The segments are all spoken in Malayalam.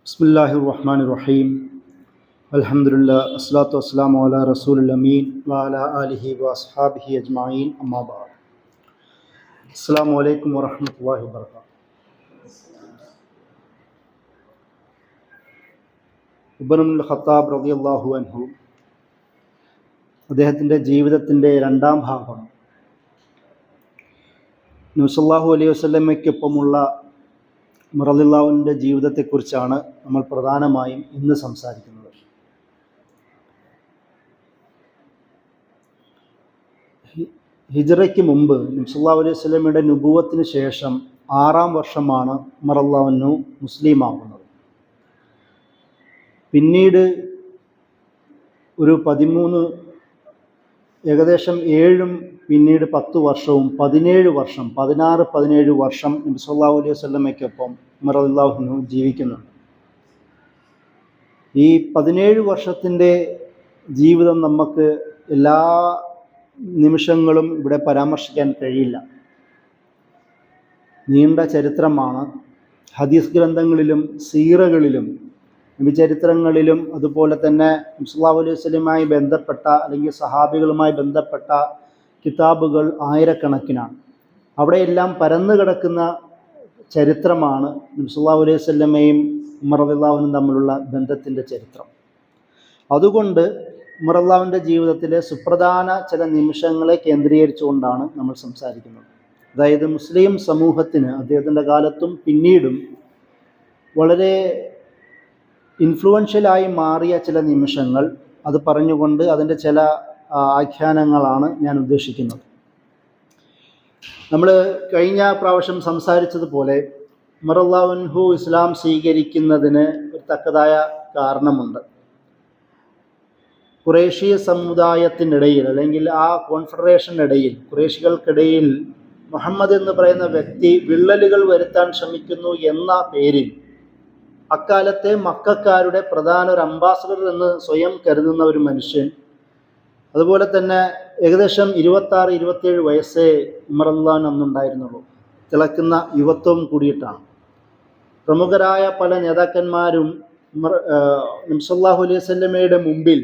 ബിസ്മില്ലാഹിർ റഹ്മാനിർ റഹീം. അൽഹംദുലില്ലാഹ് അസ്സലാത്തു വസ്സലാമു അലാ റസൂലിൽ അമീൻ വഅലാ ആലിഹി വഅസ്ഹാബിഹി അജ്മഈൻ. അമ്മാ ബഅദ്. അസ്സലാമു അലൈക്കും വറഹ്മത്തുള്ളാഹി വബറകാതുഹു. ഉമറുൽ ഖത്താബ് റളിയല്ലാഹു അൻഹു അദ്ദേഹത്തിൻ്റെ ജീവിതത്തിൻ്റെ രണ്ടാം ഭാഗം നബി സല്ലല്ലാഹു അലൈഹി വസല്ലമയ്ക്കൊപ്പമുള്ള ഉമർ റളിയല്ലാഹുവിൻ്റെ ജീവിതത്തെക്കുറിച്ചാണ് നമ്മൾ പ്രധാനമായും ഇന്ന് സംസാരിക്കുന്നത്. ഹിജ്റയ്ക്ക് മുമ്പ് നബി സല്ലല്ലാഹു അലൈഹി വസല്ലമയുടെ നുബുവത്തിന് ശേഷം 6-ാം വർഷമാണ് ഉമർ റളിയല്ലാഹു അൻഹു മുസ്ലിമാകുന്നത്. പിന്നീട് ഒരു ഏകദേശം 7-ഉം പിന്നീട് 10 വർഷവും 17 വർഷം 16-17 വർഷം നബി സല്ലല്ലാഹു അലൈഹി വസല്ലമയ്ക്കൊപ്പം ഉമർ റളിയല്ലാഹു അൻഹു ജീവിക്കുന്നുണ്ട്. ഈ 17 വർഷത്തിൻ്റെ ജീവിതം നമുക്ക് എല്ലാ നിമിഷങ്ങളും ഇവിടെ പരാമർശിക്കാൻ കഴിയില്ല. നീണ്ട ചരിത്രമാണ്. ഹദീസ് ഗ്രന്ഥങ്ങളിലും സീറകളിലും ചരിത്രങ്ങളിലും അതുപോലെ തന്നെ നബി സല്ലല്ലാഹു അലൈഹി വസല്ലമയുമായി ബന്ധപ്പെട്ട അല്ലെങ്കിൽ സഹാബികളുമായി ബന്ധപ്പെട്ട കിതാബുകൾ ആയിരക്കണക്കിനാണ്. അവിടെയെല്ലാം പരന്നു കിടക്കുന്ന ചരിത്രമാണ് നബി സല്ലല്ലാഹു അലൈഹി വസല്ലമയും ഉമർ റളിയല്ലാഹു അൻഹുവും തമ്മിലുള്ള ബന്ധത്തിൻ്റെ ചരിത്രം. അതുകൊണ്ട് ഉമർ റളിയല്ലാഹുവിൻ്റെ ജീവിതത്തിലെ സുപ്രധാന ചില നിമിഷങ്ങളെ കേന്ദ്രീകരിച്ചുകൊണ്ടാണ് നമ്മൾ സംസാരിക്കുന്നത്. അതായത് മുസ്ലിം സമൂഹത്തിന് അദ്ദേഹത്തിൻ്റെ കാലത്തും പിന്നീടും വളരെ ഇൻഫ്ലുവൻഷ്യലായി മാറിയ ചില നിമിഷങ്ങൾ, അത് പറഞ്ഞുകൊണ്ട് അതിൻ്റെ ചില ആഖ്യാനങ്ങളാണ് ഞാൻ ഉദ്ദേശിക്കുന്നത്. നമ്മൾ കഴിഞ്ഞ പ്രാവശ്യം സംസാരിച്ചതുപോലെ ഉമർ റളിയല്ലാഹു അൻഹു ഇസ്ലാം സ്വീകരിക്കുന്നതിന് ഒരു തക്കതായ കാരണമുണ്ട്. ഖുറൈശി സമുദായത്തിനിടയിൽ അല്ലെങ്കിൽ ആ കോൺഫെഡറേഷനിടയിൽ ഖുറൈശികൾക്കിടയിൽ മുഹമ്മദ് എന്ന് പറയുന്ന വ്യക്തി വിള്ളലുകൾ വരുത്താൻ ശ്രമിക്കുന്നു എന്ന പേരിൽ അക്കാലത്തെ മക്കക്കാരുടെ പ്രധാന ഒരു അംബാസഡർ എന്ന് സ്വയം കരുതുന്ന ഒരു മനുഷ്യൻ, അതുപോലെ തന്നെ ഏകദേശം 26-27 വയസ്സേ ഉമർ റളിയല്ലാഹു അന്നുണ്ടായിരുന്നുള്ളൂ. തിളക്കുന്ന യുവത്വം കൂടിയിട്ടാണ്. പ്രമുഖരായ പല നേതാക്കന്മാരും നബി സല്ലല്ലാഹു അലൈഹി വസല്ലമയുടെ മുമ്പിൽ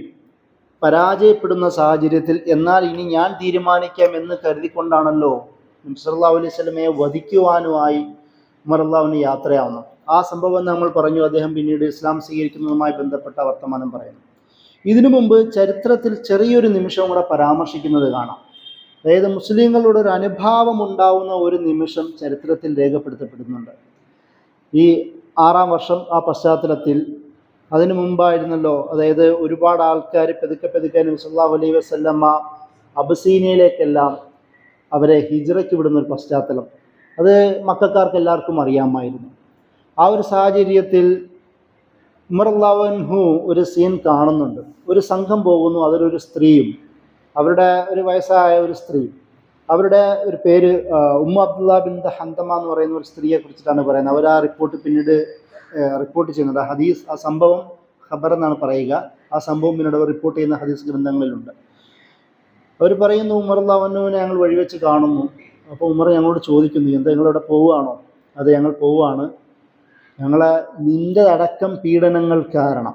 പരാജയപ്പെടുന്ന സാഹചര്യത്തിൽ എന്നാൽ ഇനി ഞാൻ തീരുമാനിക്കാം എന്ന് കരുതിക്കൊണ്ടാണല്ലോ നബി സല്ലല്ലാഹു അലൈഹി വസല്ലമയെ വധിക്കുവാനുമായി ഉമർ റളിയല്ലാഹു അൻഹു യാത്രയാവുന്നത്. ആ സംഭവം നമ്മൾ പറഞ്ഞു. അദ്ദേഹം പിന്നീട് ഇസ്ലാം സ്വീകരിക്കുന്നതുമായി ബന്ധപ്പെട്ട വർത്തമാനം പറയുന്നു. ഇതിനു മുമ്പ് ചരിത്രത്തിൽ ചെറിയൊരു നിമിഷം കൂടെ പരാമർശിക്കുന്നത് കാണാം. അതായത് മുസ്ലിങ്ങളുടെ ഒരു അനുഭാവം ഉണ്ടാവുന്ന ഒരു നിമിഷം ചരിത്രത്തിൽ രേഖപ്പെടുത്തപ്പെടുന്നുണ്ട്. ഈ 6-ാം വർഷം ആ പശ്ചാത്തലത്തിൽ അതിനു മുമ്പായിരുന്നല്ലോ, അതായത് ഒരുപാട് ആൾക്കാർ പെതുക്കെ നബി സല്ലല്ലാഹു അലൈഹി വസല്ലമ അബസീനിയയിലേക്കെല്ലാം അവരെ ഹിജ്റയ്ക്ക് വിടുന്ന ഒരു പശ്ചാത്തലം അത് മക്കക്കാർക്ക് എല്ലാവർക്കും അറിയാമായിരുന്നു. ആ ഒരു സാഹചര്യത്തിൽ ഉമർ റളിയല്ലാഹു അൻഹു ഒരു സീൻ കാണുന്നുണ്ട്. ഒരു സംഘം പോകുന്നു. അതിലൊരു സ്ത്രീയും, അവരുടെ ഒരു വയസ്സായ ഒരു സ്ത്രീ, അവരുടെ ഒരു പേര് അബ്ദുല്ലാ ബിൻത് ഹന്തമ എന്ന് പറയുന്ന ഒരു സ്ത്രീയെ കുറിച്ചിട്ടാണ് പറയുന്നത്. അവർ ആ റിപ്പോർട്ട് പിന്നീട് റിപ്പോർട്ട് ചെയ്യുന്നുണ്ട്. ഹദീസ് ആ സംഭവം ഖബർ എന്നാണ് പറയുക. ആ സംഭവം പിന്നീട് അവർ റിപ്പോർട്ട് ചെയ്യുന്ന ഹദീസ് ഗ്രന്ഥങ്ങളിലുണ്ട്. അവർ പറയുന്നു, ഉമർ റളിയല്ലാഹു അൻഹുവിനെ ഞങ്ങൾ വഴിവെച്ച് കാണുന്നു. അപ്പോൾ ഉമർ ഞങ്ങളോട് ചോദിക്കുന്നു, എന്താ നിങ്ങളിവിടെ പോവുകയാണോ? അത് ഞങ്ങൾ പോവുകയാണ്. നിൻ്റെ അടക്കം പീഡനങ്ങൾ കാരണം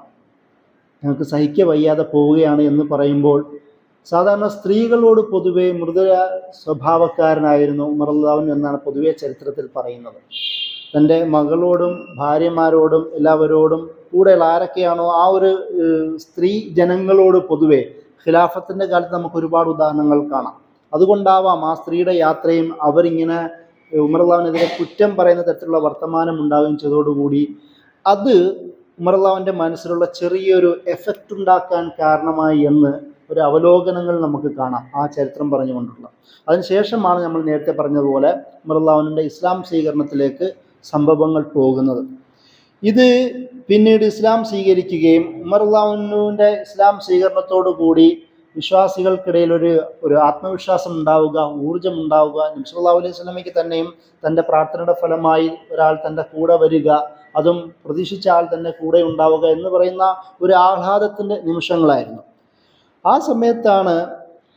ഞങ്ങൾക്ക് സഹിക്ക വയ്യാതെ പോവുകയാണ് എന്ന് പറയുമ്പോൾ, സാധാരണ സ്ത്രീകളോട് പൊതുവെ മൃദുല സ്വഭാവക്കാരനായിരുന്നു ഉമർ റളിയല്ലാഹു അൻഹു എന്നാണ് പൊതുവെ ചരിത്രത്തിൽ പറയുന്നത്. തൻ്റെ മകളോടും ഭാര്യമാരോടും എല്ലാവരോടും കൂടെയുള്ള ആരൊക്കെയാണോ ആ ഒരു സ്ത്രീ ജനങ്ങളോട് പൊതുവെ ഖിലാഫത്തിൻ്റെ കാലത്ത് നമുക്ക് ഒരുപാട് ഉദാഹരണങ്ങൾ കാണാം. അതുകൊണ്ടാവാം ആ സ്ത്രീയുടെ യാത്രയും അവരിങ്ങനെ ഉമർ റളിയല്ലാഹുവിനെതിരെ കുറ്റം പറയുന്ന തരത്തിലുള്ള വർത്തമാനം ഉണ്ടാവുകയും ചെയ്തതോടുകൂടി അത് ഉമർ റളിയല്ലാഹുവിൻ്റെ മനസ്സിലുള്ള ചെറിയൊരു എഫക്റ്റ് ഉണ്ടാക്കാൻ കാരണമായി എന്ന് ഒരു അവലോകനങ്ങൾ നമുക്ക് കാണാം ആ ചരിത്രം പറഞ്ഞുകൊണ്ടുള്ള. അതിനുശേഷമാണ് നമ്മൾ നേരത്തെ പറഞ്ഞതുപോലെ ഉമർ റളിയല്ലാഹുവിൻ്റെ ഇസ്ലാം സ്വീകരണത്തിലേക്ക് സംഭവങ്ങൾ പോകുന്നത്. ഇത് പിന്നീട് ഇസ്ലാം സ്വീകരിക്കുകയും ഉമർ റളിയല്ലാഹുവിൻ്റെ ഇസ്ലാം സ്വീകരണത്തോടു കൂടി വിശ്വാസികൾക്കിടയിൽ ഒരു ആത്മവിശ്വാസം ഉണ്ടാവുക, ഊർജ്ജം ഉണ്ടാവുക. നബി സല്ലല്ലാഹു അലൈഹി വസല്ലമയ്ക്ക് തന്നെയും തൻ്റെ പ്രാർത്ഥനയുടെ ഫലമായി ഒരാൾ തൻ്റെ കൂടെ വരിക, അതും പ്രതീക്ഷിച്ച ആൾ തന്നെ കൂടെ ഉണ്ടാവുക എന്ന് പറയുന്ന ഒരു ആഹ്ലാദത്തിൻ്റെ നിമിഷങ്ങളായിരുന്നു. ആ സമയത്താണ്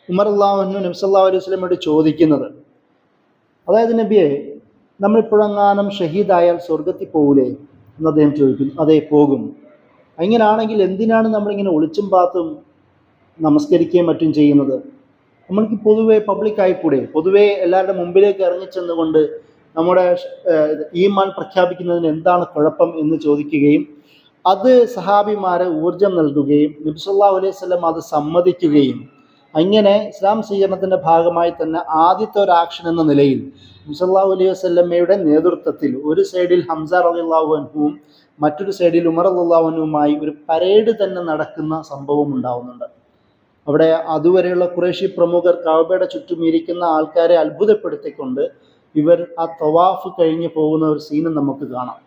ഉമർ റളിയല്ലാഹു അൻഹു നബി സല്ലല്ലാഹു അലൈഹി വസല്ലമയോട് ചോദിക്കുന്നത്, അതായത് നബിയെ, നമ്മളിപ്പോഴെങ്ങാനും ഷഹീദായാൽ സ്വർഗത്തിൽ പോകൂലേ? എന്ന് അദ്ദേഹം ചോദിക്കുന്നു. അതെ, പോകും. അങ്ങനെയാണെങ്കിൽ എന്തിനാണ് നമ്മളിങ്ങനെ ഒളിച്ചും പാത്തും നമസ്കരിക്കുകയും മറ്റും ചെയ്യുന്നത്? നമ്മൾക്ക് പൊതുവെ പബ്ലിക്കായിക്കൂടെ? പൊതുവെ എല്ലാവരുടെ മുമ്പിലേക്ക് ഇറങ്ങിച്ചെന്നുകൊണ്ട് നമ്മുടെ ഈമാൻ പ്രഖ്യാപിക്കുന്നതിന് എന്താണ് കുഴപ്പം എന്ന് ചോദിക്കുകയും അത് സഹാബിമാരെ ഊർജം നൽകുകയും നബി സല്ലല്ലാഹു അലൈഹി വസല്ലം അത് സമ്മതിക്കുകയും അങ്ങനെ ഇസ്ലാം സ്വീകരണത്തിൻ്റെ ഭാഗമായി തന്നെ ആദ്യത്തെ ഒരു ആക്ഷൻ എന്ന നിലയിൽ നബി സല്ലല്ലാഹു അലൈഹി വസല്ലമയുടെ നേതൃത്വത്തിൽ ഒരു സൈഡിൽ ഹംസ റളിയല്ലാഹു അൻഹുവും മറ്റൊരു സൈഡിൽ ഉമർ റളിയല്ലാഹു അൻഹുവുമായി ഒരു പരേഡ് തന്നെ നടക്കുന്ന സംഭവം ഉണ്ടാവുന്നുണ്ട്. അവിടെ അതുവരെയുള്ള ഖുറൈശി പ്രമുഖർ കഅബയുടെ ചുറ്റും ഇരിക്കുന്ന ആൾക്കാരെ അത്ഭുതപ്പെടുത്തിക്കൊണ്ട് ഇവർ ആ തവാഫ് കഴിഞ്ഞ് പോകുന്ന ഒരു സീനും നമുക്ക് കാണാം.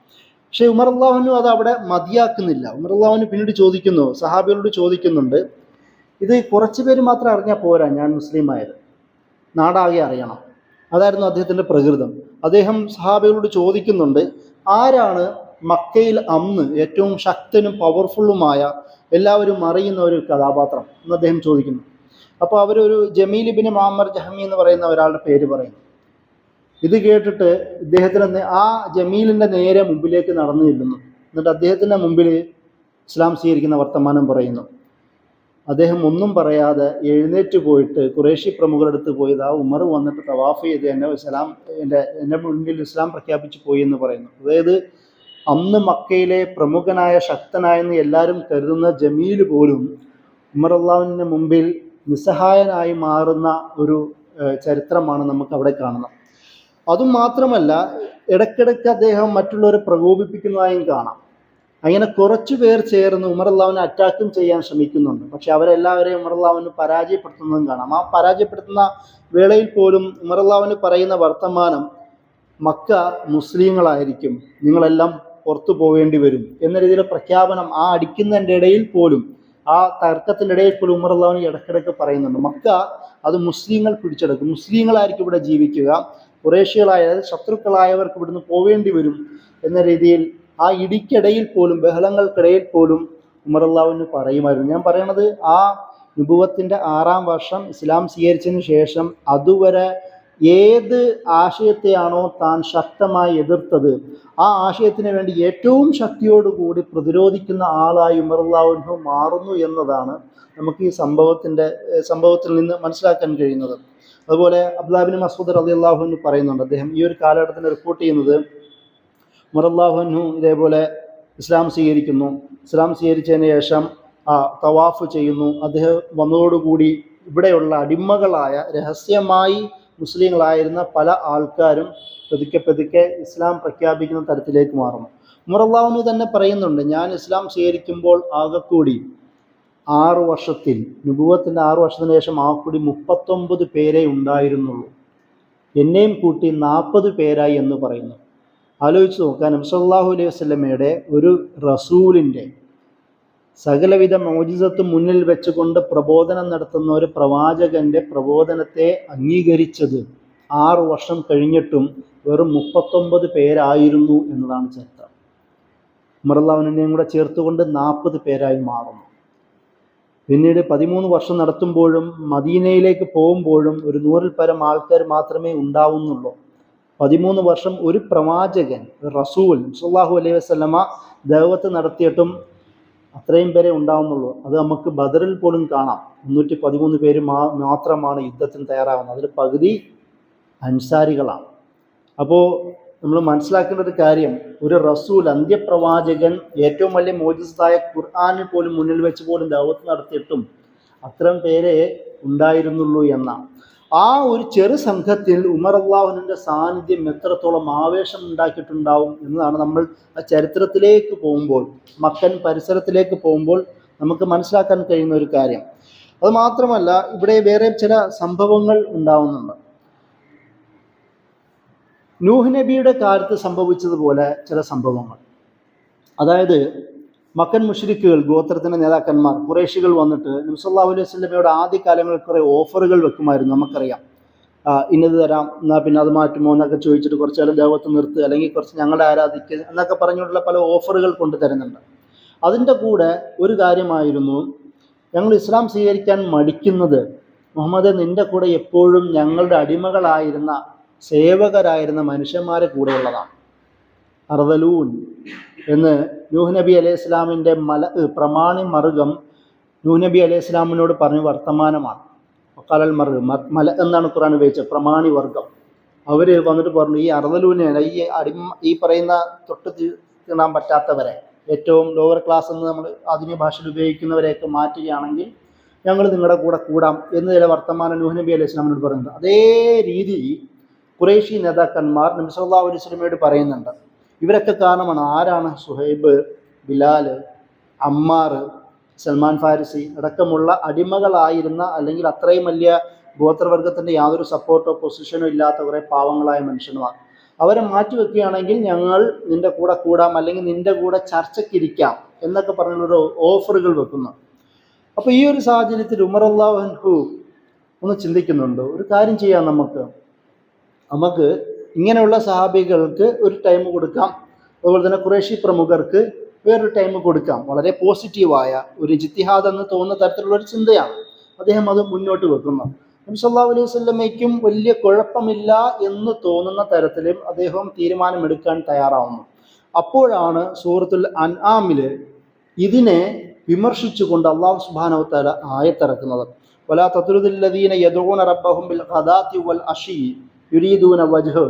പക്ഷേ ഉമർ റളിയല്ലാഹു അൻഹു അത് അവിടെ മതിയാക്കുന്നില്ല. ഉമർ റളിയല്ലാഹു അൻഹു പിന്നീട് ചോദിക്കുന്നു, സഹാബികളോട് ചോദിക്കുന്നുണ്ട്, ഇത് കുറച്ച് പേര് മാത്രം അറിഞ്ഞാൽ പോരാ, ഞാൻ മുസ്ലിമായത് നാടാകെ അറിയണം. അതായിരുന്നു അദ്ദേഹത്തിൻ്റെ പ്രകൃതം. അദ്ദേഹം സഹാബികളോട് ചോദിക്കുന്നുണ്ട്, ആരാണ് മക്കയിൽ അന്ന് ഏറ്റവും ശക്തനും പവർഫുള്ളുമായ എല്ലാവരും അറിയുന്ന ഒരു കഥാപാത്രം എന്ന് അദ്ദേഹം ചോദിക്കുന്നു. അപ്പോൾ അവരൊരു ജമീൽ ഇബ്നു മുഅമ്മർ ജഹമി എന്ന് പറയുന്ന ഒരാളുടെ പേര് പറയുന്നു. ഇത് കേട്ടിട്ട് ഇദ്ദേഹത്തിന് ആ ജമീലിൻ്റെ നേരെ മുമ്പിലേക്ക് നടന്നു ചെല്ലുന്നു. എന്നിട്ട് അദ്ദേഹത്തിൻ്റെ മുമ്പിൽ ഇസ്ലാം സ്വീകരിക്കുന്ന വർത്തമാനം പറയുന്നു. അദ്ദേഹം ഒന്നും പറയാതെ എഴുന്നേറ്റ് പോയിട്ട് ഖുറൈശി പ്രമുഖരുടെ അടുത്ത് പോയത് ആ ഉമർ വന്നിട്ട് തവാഫ് ചെയ്ത് എൻ്റെ മുന്നിൽ ഇസ്ലാം പ്രഖ്യാപിച്ചു പോയി എന്ന് പറയുന്നു. അതായത് അന്ന് മക്കയിലെ പ്രമുഖനായ ശക്തനായെന്ന് എല്ലാവരും കരുതുന്ന ജമീൽ പോലും ഉമർ അള്ളാഹുവിൻ്റെ മുമ്പിൽ നിസ്സഹായനായി മാറുന്ന ഒരു ചരിത്രമാണ് നമുക്ക് അവിടെ കാണുന്നത്. അതും മാത്രമല്ല, ഇടയ്ക്കിടയ്ക്ക് അദ്ദേഹം മറ്റുള്ളവരെ പ്രകോപിപ്പിക്കുന്നതായും കാണാം. അങ്ങനെ കുറച്ചു പേർ ചേർന്ന് ഉമർ അള്ളാഹുവിനെ അറ്റാക്കും ചെയ്യാൻ ശ്രമിക്കുന്നുണ്ട്. പക്ഷെ അവരെല്ലാവരെയും ഉമർ അള്ളാഹുവിന് പരാജയപ്പെടുത്തുന്നതും കാണാം. ആ പരാജയപ്പെടുത്തുന്ന വേളയിൽ പോലും ഉമർ അള്ളാഹുവിന് പറയുന്ന വർത്തമാനം, മക്ക മുസ്ലിങ്ങളായിരിക്കും, നിങ്ങളെല്ലാം പുറത്തു പോവേണ്ടി വരും എന്ന രീതിയിലെ പ്രഖ്യാപനം ആ അടിക്കുന്നതിൻ്റെ ഇടയിൽ പോലും, ആ തർക്കത്തിൻ്റെ ഇടയിൽ പോലും ഉമർ അള്ളാഹുവിന് ഇടയ്ക്കിടയ്ക്ക് പറയുന്നുണ്ട്, മക്ക അത് മുസ്ലിങ്ങൾ പിടിച്ചെടുക്കും, മുസ്ലിങ്ങളായിരിക്കും ഇവിടെ ജീവിക്കുക, ഖുറൈശികളായ ശത്രുക്കളായവർക്ക് ഇവിടുന്ന് പോവേണ്ടി വരും എന്ന രീതിയിൽ ആ ഇടിക്കിടയിൽ പോലും, ബഹളങ്ങൾക്കിടയിൽ പോലും ഉമർ അള്ളാഹുവിന് പറയുമായിരുന്നു. ഞാൻ പറയണത് ആ നുബുവത്തിൻ്റെ 6-ാം വർഷം ഇസ്ലാം സ്വീകരിച്ചതിന് ശേഷം അതുവരെ ഏത് ആശയത്തെയാണോ താൻ ശക്തമായി എതിർത്തത് ആ ആശയത്തിന് വേണ്ടി ഏറ്റവും ശക്തിയോടുകൂടി പ്രതിരോധിക്കുന്ന ആളായി ഉമർ അള്ളാഹു മാറുന്നു എന്നതാണ് നമുക്ക് ഈ സംഭവത്തിൽ നിന്ന് മനസ്സിലാക്കാൻ കഴിയുന്നത്. അതുപോലെ അബ്ദുല്ലാഹ് ഇബ്നു മസ്ഊദ് റളിയല്ലാഹു അൻഹു പറയുന്നുണ്ട്, അദ്ദേഹം ഈ ഒരു കാലഘട്ടത്തിന് റിപ്പോർട്ട് ചെയ്യുന്നത്, ഉമർ റളിയല്ലാഹു അൻഹു ഇതേപോലെ ഇസ്ലാം സ്വീകരിക്കുന്നു. ഇസ്ലാം സ്വീകരിച്ചതിന് ശേഷം തവാഫ് ചെയ്യുന്നു. അദ്ദേഹം വന്നതോടുകൂടി ഇവിടെയുള്ള അടിമകളായ രഹസ്യമായി മുസ്ലിങ്ങളായിരുന്ന പല ആൾക്കാരും പതുക്കെ ഇസ്ലാം പ്രഖ്യാപിക്കുന്ന തരത്തിലേക്ക് മാറുന്നു. ഉമർ റളിയല്ലാഹു അൻഹു തന്നെ പറയുന്നുണ്ട്, ഞാൻ ഇസ്ലാം സ്വീകരിക്കുമ്പോൾ ആകെക്കൂടി 6 വർഷത്തിൽ, നുബുവത്തിൻ്റെ 6 വർഷത്തിന് ശേഷം ആകെക്കൂടി 39 പേരെ ഉണ്ടായിരുന്നുള്ളൂ, എന്നെയും കൂട്ടി 40 പേരായി എന്ന് പറയുന്നു. ആലോചിച്ച് നോക്കാൻ, നബി സല്ലല്ലാഹു അലൈഹി വസല്ലമയുടെ ഒരു റസൂലിൻ്റെ സകലവിധ മൗജിസത്തും മുന്നിൽ വെച്ചുകൊണ്ട് പ്രബോധനം നടത്തുന്ന ഒരു പ്രവാചകൻ്റെ പ്രബോധനത്തെ അംഗീകരിച്ചത് 6 വർഷം കഴിഞ്ഞിട്ടും വെറും 39 പേരായിരുന്നു എന്നതാണ് ചരിത്രം. ഉമർ റളിയല്ലാഹു അൻഹുവിനെയും കൂടെ ചേർത്തുകൊണ്ട് 40 പേരായി മാറുന്നു. പിന്നീട് 13 വർഷം നടത്തുമ്പോഴും മദീനയിലേക്ക് പോകുമ്പോഴും ഒരു 100-ൽ പരം ആൾക്കാർ മാത്രമേ ഉണ്ടാവുന്നുള്ളൂ. 13 വർഷം ഒരു പ്രവാചകൻ, റസൂൽ സല്ലല്ലാഹു അലൈഹി വസല്ലമ ദഅവത്ത് നടത്തിയിട്ടും അത്രയും പേരെ ഉണ്ടാവുന്നുള്ളൂ. അത് നമുക്ക് ബദറിൽ പോലും കാണാം. 313 പേര് മാത്രമാണ് യുദ്ധത്തിന് തയ്യാറാവുന്നത്. അതിൽ പകുതി അൻസാരികളാണ്. അപ്പോൾ നമ്മൾ മനസ്സിലാക്കേണ്ട ഒരു കാര്യം, ഒരു റസൂൽ, അന്ത്യപ്രവാചകൻ, ഏറ്റവും വലിയ മോജിസത്തായ ഖുർആനിൽ പോലും മുന്നിൽ വെച്ച് പോലും ദഅവത്ത് നടത്തിയിട്ടും അത്തരം പേരെ ഉണ്ടായിരുന്നുള്ളൂ എന്നാണ്. ആ ഒരു ചെറു സംഘത്തിൽ ഉമർ അള്ളാഹുവിൻ്റെ സാന്നിധ്യം എത്രത്തോളം ആവേശം ഉണ്ടാക്കിയിട്ടുണ്ടാവും എന്നതാണ് നമ്മൾ ആ ചരിത്രത്തിലേക്ക് പോകുമ്പോൾ, മക്കൻ പരിസരത്തിലേക്ക് പോകുമ്പോൾ നമുക്ക് മനസ്സിലാക്കാൻ കഴിയുന്ന ഒരു കാര്യം. അതുമാത്രമല്ല, ഇവിടെ വേറെ ചില സംഭവങ്ങൾ ഉണ്ടാവുന്നുണ്ട്. നൂഹ് നബിയുടെ കാലത്ത് സംഭവിച്ചതുപോലെ ചില സംഭവങ്ങൾ, അതായത് മക്കൻ മുശ്രിക്കുകൾ, ഗോത്രത്തിൻ്റെ നേതാക്കന്മാർ, ഖുറൈശികൾ വന്നിട്ട് നബി സല്ലല്ലാഹു അലൈഹി വസല്ലമയുടെ ആദ്യ കാലങ്ങളിൽ കുറേ ഓഫറുകൾ വെക്കുമായിരുന്നു. നമുക്കറിയാം, ഇന്നത് തരാം, എന്നാൽ പിന്നെ അത് മാറ്റുമോ എന്നൊക്കെ ചോദിച്ചിട്ട് കുറച്ച് കാലം ദഅവത്ത് നിർത്തുക, അല്ലെങ്കിൽ കുറച്ച് ഞങ്ങളെ ആരാധിക്കുക എന്നൊക്കെ പറഞ്ഞുകൊണ്ടുള്ള പല ഓഫറുകൾ കൊണ്ടുതരുന്നുണ്ട്. അതിൻ്റെ കൂടെ ഒരു കാര്യമായിരുന്നു, ഞങ്ങൾ ഇസ്ലാം സ്വീകരിക്കാൻ മടിക്കുന്നത്, മുഹമ്മദ് നിൻ്റെ കൂടെ എപ്പോഴും ഞങ്ങളുടെ അടിമകളായിരുന്ന, സേവകരായിരുന്ന മനുഷ്യന്മാരെ കൂടെയുള്ളതാണ്. അർദലൂൻ, എന്ന് നൂഹ് നബി അലൈഹി ഇസ്ലാമിൻ്റെ പ്രമാണി മറുകം നൂഹ് നബി അലൈഹി ഇസ്ലാമിനോട് പറഞ്ഞ വർത്തമാനമാണ്. വക്കാലൽ മറുകം മല എന്നാണ് ഖുർആൻ ഉപയോഗിച്ചത്, പ്രമാണി വർഗം. അവർ വന്നിട്ട് പറഞ്ഞു, ഈ അർദലൂനെ ഈ പറയുന്ന തൊട്ട് തിന്നാൻ പറ്റാത്തവരെ, ഏറ്റവും ലോവർ ക്ലാസ് എന്ന് നമ്മൾ ആധുനിക ഭാഷയിൽ ഉപയോഗിക്കുന്നവരെയൊക്കെ മാറ്റുകയാണെങ്കിൽ ഞങ്ങൾ നിങ്ങളുടെ കൂടെ കൂടാം എന്ന് ചില വർത്തമാനം നൂഹ് നബി അലൈഹി ഇസ്ലാമിനോട് പറയുന്നത്. അതേ രീതി ഖുറൈശി നേതാക്കന്മാർ നബി സല്ലല്ലാഹു അലൈഹി വസല്ലമയോട് പറയുന്നുണ്ട്. ഇവരൊക്കെ കാരണമാണ്. ആരാണ്? സുഹൈബ്, ബിലാൽ, അമ്മാർ, സൽമാൻ ഫാരിസി അടക്കമുള്ള അടിമകളായിരുന്ന, അല്ലെങ്കിൽ അത്രയും വലിയ ഗോത്രവർഗത്തിൻ്റെ യാതൊരു സപ്പോർട്ടോ പൊസിഷനോ ഇല്ലാത്ത കുറേ പാവങ്ങളായ മനുഷ്യന്മാർ. അവരെ മാറ്റിവെക്കുകയാണെങ്കിൽ ഞങ്ങൾ നിൻ്റെ കൂടെ കൂടാം, അല്ലെങ്കിൽ നിൻ്റെ കൂടെ ചർച്ചയ്ക്കിരിക്കാം എന്നൊക്കെ പറഞ്ഞൊരു ഓഫറുകൾ വെക്കുന്നു. അപ്പോൾ ഈ ഒരു സാഹചര്യത്തിൽ ഉമർ റളിയല്ലാഹു അൻഹു ഒന്ന് ചിന്തിക്കുന്നുണ്ട്, ഒരു കാര്യം ചെയ്യാം, നമുക്ക് ഇങ്ങനെയുള്ള സഹാബികൾക്ക് ഒരു ടൈം കൊടുക്കാം, അതുപോലെ തന്നെ ഖുറൈശി പ്രമുഖർക്ക് വേറൊരു ടൈം കൊടുക്കാം. വളരെ പോസിറ്റീവായ ഒരു ഇജ്തിഹാദ് എന്ന് തോന്നുന്ന തരത്തിലുള്ള ഒരു ചിന്തയാണ് അദ്ദേഹം അത് മുന്നോട്ട് വെക്കുന്നത്. നബി സല്ലല്ലാഹു അലൈഹി വസല്ലമയ്ക്കും വലിയ കുഴപ്പമില്ല എന്ന് തോന്നുന്ന തരത്തിലും അദ്ദേഹം തീരുമാനമെടുക്കാൻ തയ്യാറാവുന്നു. അപ്പോഴാണ് സൂറത്തുൽ അൻആമിൽ ഇതിനെ വിമർശിച്ചുകൊണ്ട് അല്ലാഹു സുബ്ഹാനഹു വ തആല ആയത്തിറക്കുന്നത്. വലാ തത്രുദില്ലദീന യദഊന റബ്ബഹും ബിൽ ഖദാത്തി വൽ അശി യുരീദൂന വജ്ഹു.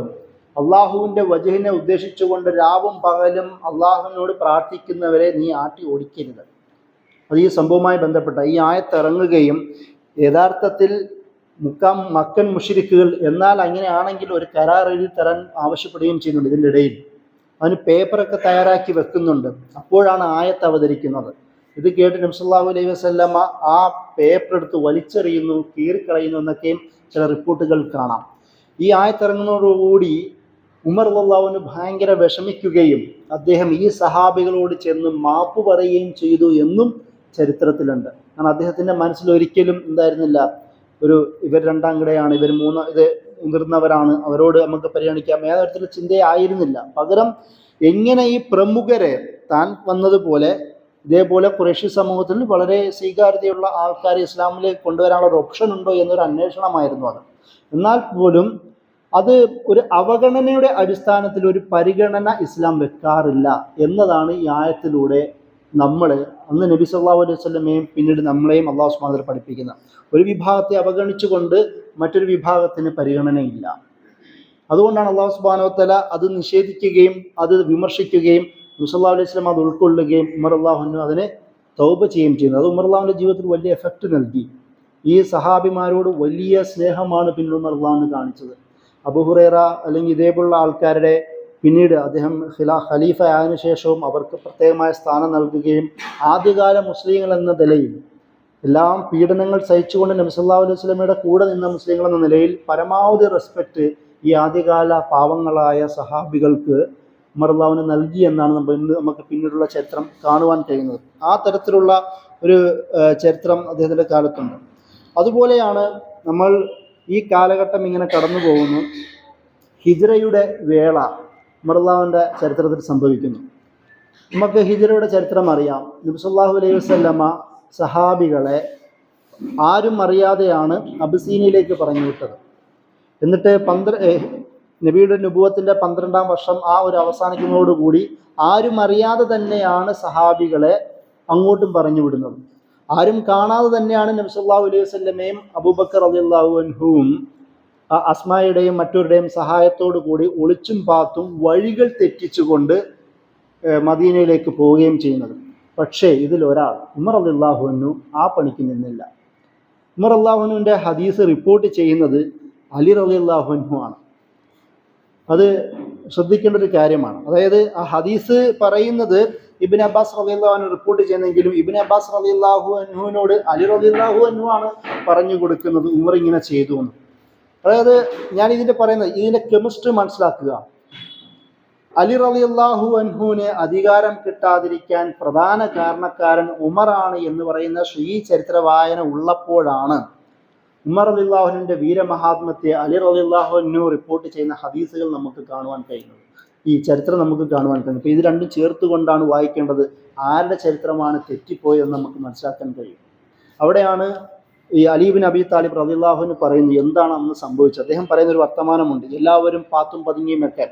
അള്ളാഹുവിൻ്റെ വജ്ഹിനെ ഉദ്ദേശിച്ചുകൊണ്ട് രാവും പകലും അള്ളാഹുവിനോട് പ്രാർത്ഥിക്കുന്നവരെ നീ ആട്ടി ഓടിക്കരുത്. അത് ഈ സംഭവവുമായി ബന്ധപ്പെട്ട ഈ ആയത്തിറങ്ങുകയും യഥാർത്ഥത്തിൽ മക്കൻ മുശ്രിക്കുകൾ എന്നാൽ അങ്ങനെയാണെങ്കിൽ ഒരു കരാർ എഴുതി തരാൻ ആവശ്യപ്പെടുകയും ചെയ്യുന്നുണ്ട്. ഇതിൻ്റെ ഇടയിൽ അതിന് പേപ്പറൊക്കെ തയ്യാറാക്കി വെക്കുന്നുണ്ട്. അപ്പോഴാണ് ആയത്ത് അവതരിക്കുന്നത്. ഇത് കേട്ട് നബി സല്ലല്ലാഹു അലൈഹി വസല്ലമ ആ പേപ്പർ എടുത്ത് വലിച്ചെറിയുന്നു, കീറിക്കളയുന്നു എന്നൊക്കെയും ചില റിപ്പോർട്ടുകൾ കാണാം. ഈ ആയത്തിറങ്ങുന്നതോടുകൂടി ഉമർ റളിയല്ലാഹു അൻഹു ഭയങ്കര വിഷമിക്കുകയും അദ്ദേഹം ഈ സഹാബികളോട് ചെന്ന് മാപ്പ് പറയുകയും ചെയ്തു എന്നും ചരിത്രത്തിലുണ്ട്. കാരണം അദ്ദേഹത്തിൻ്റെ മനസ്സിൽ ഒരിക്കലും എന്തായിരുന്നില്ല, ഇവർ രണ്ടാം കിടയാണ്, ഇവർ ഇത് മുതിർന്നവരാണ്, അവരോട് നമുക്ക് പരിഗണിക്കാം, ഏതരത്തിലുള്ള ചിന്തയായിരുന്നില്ല. പകരം എങ്ങനെ ഈ പ്രമുഖരെ താൻ വന്നതുപോലെ ഇതേപോലെ ഖുറൈശി സമൂഹത്തിൽ വളരെ സ്വീകാര്യതയുള്ള ആൾക്കാരെ ഇസ്ലാമിലേക്ക് കൊണ്ടുവരാനുള്ള ഒരു ഓപ്ഷൻ ഉണ്ടോ എന്നൊരു അന്വേഷണമായിരുന്നു അത്. എന്നാൽ പോലും അത് ഒരു അവഗണനയുടെ അടിസ്ഥാനത്തിൽ ഒരു പരിഗണന ഇസ്ലാം വെക്കാറില്ല എന്നതാണ് ഈ ആയത്തിലൂടെ അന്ന് നബി സല്ലല്ലാഹു അലൈഹി വസല്ലമയും പിന്നീട് നമ്മളെയും അല്ലാഹു സുബ്ഹാനഹു വ തആല പഠിപ്പിക്കുന്ന. ഒരു വിഭാഗത്തെ അവഗണിച്ചുകൊണ്ട് മറ്റൊരു വിഭാഗത്തിന് പരിഗണനയില്ല. അതുകൊണ്ടാണ് അല്ലാഹു സുബ്ഹാനഹു വ തആല അത് നിഷേധിക്കുകയും അത് വിമർശിക്കുകയും നബി സല്ലല്ലാഹു അലൈഹി വസല്ലം അത് ഉൾക്കൊള്ളുകയും ഉമർ റളിയല്ലാഹു അൻഹു അതിനെ തൗബ ചെയ്യുകയും ചെയ്യുന്നത്. അത് ഉമർ റളിയല്ലാഹുവിൻ്റെ ജീവിതത്തിൽ വലിയ എഫക്റ്റ് നൽകി. ഈ സഹാബിമാരോട് വലിയ സ്നേഹമാണ് പിന്നീട് ഉമർ റളിയല്ലാഹു അൻഹു കാണിച്ചത്. അബൂ ഹുറൈറ അല്ലെങ്കിൽ ഇതേപോലുള്ള ആൾക്കാരുടെ പിന്നീട് അദ്ദേഹം ഖലീഫ ആയതിനു ശേഷവും അവർക്ക് പ്രത്യേകമായ സ്ഥാനം നൽകുകയും ആദ്യകാല മുസ്ലിങ്ങൾ എന്ന നിലയിൽ എല്ലാം പീഡനങ്ങൾ സഹിച്ചുകൊണ്ട് നബി സല്ലല്ലാഹു അലൈഹി വസല്ലമയുടെ കൂടെ നിന്ന മുസ്ലിങ്ങൾ എന്ന നിലയിൽ പരമാവധി റെസ്പെക്റ്റ് ഈ ആദ്യകാല പാവങ്ങളായ സഹാബികൾക്ക് ഉമർ റളിയല്ലാഹു അൻഹു നൽകി എന്നാണ് നമുക്ക് പിന്നീടുള്ള ചരിത്രം കാണുവാൻ കഴിയുന്നത്. ആ തരത്തിലുള്ള ഒരു ചരിത്രം അദ്ദേഹത്തിൻ്റെ കാലത്തുണ്ട്. അതുപോലെയാണ് നമ്മൾ ഈ കാലഘട്ടം ഇങ്ങനെ കടന്നു പോകുന്നു. ഹിജ്റയുടെ വേള ഉമർ റളിയല്ലാഹുവിൻ്റെ ചരിത്രത്തിൽ സംഭവിക്കുന്നു. നമുക്ക് ഹിജ്റയുടെ ചരിത്രം അറിയാം. നബി സല്ലല്ലാഹു അലൈഹി വസല്ലമ സഹാബികളെ ആരും അറിയാതെയാണ് അബിസീനിയയിലേക്ക് പറഞ്ഞു വിട്ടത്. എന്നിട്ട് നബിയുടെ നുബുവത്തിൻ്റെ 12-ാം വർഷം ആ ഒരു അവസാനിക്കുന്നതോടുകൂടി ആരും അറിയാതെ തന്നെയാണ് സഹാബികളെ അങ്ങോട്ടും പറഞ്ഞു വിടുന്നത്. ആരും കാണാതെ തന്നെയാണ് നബി സല്ലല്ലാഹു അലൈഹി വസല്ലമയും അബൂബക്കർ റളിയല്ലാഹു അൻഹുവും അസ്മായുടെയും മറ്റവരുടെയും സഹായത്തോടു കൂടി ഒളിച്ചും പാത്തും വഴികൾ തെറ്റിച്ചുകൊണ്ട് മദീനയിലേക്ക് പോവുകയും ചെയ്യുന്നത്. പക്ഷേ ഇതിലൊരാൾ ഉമർ റളിയല്ലാഹു അൻഹു ആ പണിക്ക് നിന്നില്ല. ഉമർ റളിയല്ലാഹു അൻഹുവിൻ്റെ ഹദീസ് റിപ്പോർട്ട് ചെയ്യുന്നത് അലി റളിയല്ലാഹു അൻഹു ആണ്. അത് ശ്രദ്ധിക്കേണ്ട ഒരു കാര്യമാണ്. അതായത് ആ ഹദീസ് പറയുന്നത് ഇബ്നു അബ്ബാസ് റളിയല്ലാഹു അൻഹു റിപ്പോർട്ട് ചെയ്യുന്നെങ്കിലും ഇബ്നു അബ്ബാസ് റളിയല്ലാഹു അൻഹുവിനോട് അലി റളിയല്ലാഹു അൻഹു ആണ് പറഞ്ഞു കൊടുക്കുന്നത് ഉമർ ഇങ്ങനെ ചെയ്തു എന്ന്. അതായത് ഞാൻ ഇതിൻ്റെ കെമിസ്ട്രി മനസ്സിലാക്കുക. അലി റളിയല്ലാഹു അൻഹുവിന് അധികാരം കിട്ടാതിരിക്കാൻ പ്രധാന കാരണക്കാരൻ ഉമറാണ് എന്ന് പറയുന്ന ഈ ചരിത്ര വായന ഉള്ളപ്പോഴാണ് ഉമർ റളിയല്ലാഹുവിൻ്റെ വീരമഹാത്മ്യത്തെ അലി റളിയല്ലാഹു അൻഹു റിപ്പോർട്ട് ചെയ്യുന്ന ഹദീസുകൾ നമുക്ക് കാണുവാൻ കഴിയുന്നത്. ഈ ചരിത്രം നമുക്ക് കാണുവാൻ കഴിയും. അപ്പോൾ ഇത് രണ്ടും ചേർത്തുകൊണ്ടാണ് വായിക്കേണ്ടത്. ആരുടെ ചരിത്രമാണ് തെറ്റിപ്പോയതെന്ന് നമുക്ക് മനസ്സിലാക്കാൻ കഴിയും. അവിടെയാണ് ഈ അലി ഇബ്നു അബീ താലിബ് റളിയല്ലാഹു അൻഹു പറയുന്നത് എന്താണ് അന്ന് സംഭവിച്ചത്. അദ്ദേഹം പറയുന്ന ഒരു വർത്തമാനമുണ്ട്. എല്ലാവരും പാത്തും പതുങ്ങിയുമൊക്കെ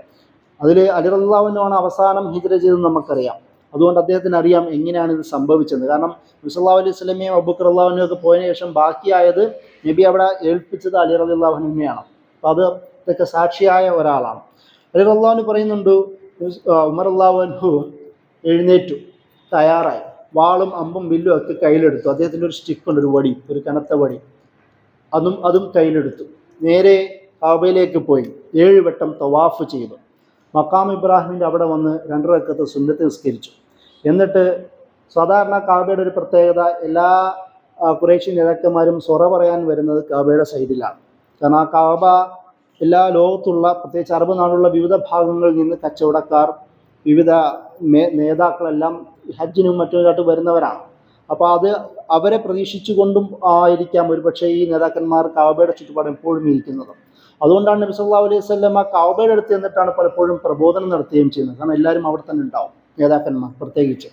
അതിൽ അലി റളിയല്ലാഹു അൻഹു ആണ് അവസാനം ഹിജ്റ ചെയ്തതെന്ന് നമുക്കറിയാം. അതുകൊണ്ട് അദ്ദേഹത്തിന് അറിയാം എങ്ങനെയാണ് ഇത് സംഭവിച്ചത്. കാരണം നബി സല്ലല്ലാഹു അലൈഹി വസല്ലമയും അബൂബക്കർ റളിയല്ലാഹു അൻഹു ഒക്കെ പോയതിനു ശേഷം ബാക്കിയായത് നബി അവിടെ ഏൽപ്പിച്ചത് അലി റളിയല്ലാഹു അൻഹുവിനെയാണ്. അപ്പോൾ അതൊക്കെ സാക്ഷിയായ ഒരാളാണ്. അലി റളിയല്ലാഹു അൻഹു പറയുന്നുണ്ട്, ഉമർ റളിയല്ലാഹു അൻഹു എഴുന്നേറ്റു, തയ്യാറായി, വാളും അമ്പും വില്ലും ഒക്കെ കയ്യിലെടുത്തു. അദ്ദേഹത്തിൻ്റെ ഒരു സ്റ്റിക്കുണ്ട്, ഒരു വടി, ഒരു കനത്ത വടി, അതും കയ്യിലെടുത്തു. നേരെ കഅബയിലേക്ക് പോയി 7 വട്ടം തവാഫ് ചെയ്തു. മഖാം ഇബ്രാഹിമിൻ്റെ അവിടെ വന്ന് 2 റക്അത്ത് സുന്നത്ത് നിസ്കരിച്ചു. എന്നിട്ട് സാധാരണ കഅബയുടെ ഒരു പ്രത്യേകത, എല്ലാ ഖുറൈശി നേതാക്കന്മാരും സൊറ പറയാൻ വരുന്നത് കഅബയുടെ സൈഡിലാണ്. കാരണം ആ കഅബ എല്ലാ ലോകത്തുള്ള, പ്രത്യേകിച്ച് അറബ് നാടുള്ള വിവിധ ഭാഗങ്ങളിൽ നിന്ന് കച്ചവടക്കാർ, വിവിധ നേതാക്കളെല്ലാം ഹജ്ജിനും മറ്റുമായിട്ട് വരുന്നവരാണ്. അപ്പോൾ അവരെ പ്രതീക്ഷിച്ചുകൊണ്ടും ആയിരിക്കാം ഒരുപക്ഷെ ഈ നേതാക്കന്മാർ കഅബയുടെ ചുറ്റുപാട് എപ്പോഴും ഇരിക്കുന്നത്. അതുകൊണ്ടാണ് നബി സല്ലല്ലാഹു അലൈഹി വസല്ലം ആ കഅബയുടെ അടുത്ത് നിന്നിട്ടാണ് പലപ്പോഴും പ്രബോധനം നടത്തുകയും ചെയ്യുന്നത്. കാരണം എല്ലാവരും അവിടെ തന്നെ ഉണ്ടാവും, നേതാക്കന്മാർ പ്രത്യേകിച്ച്.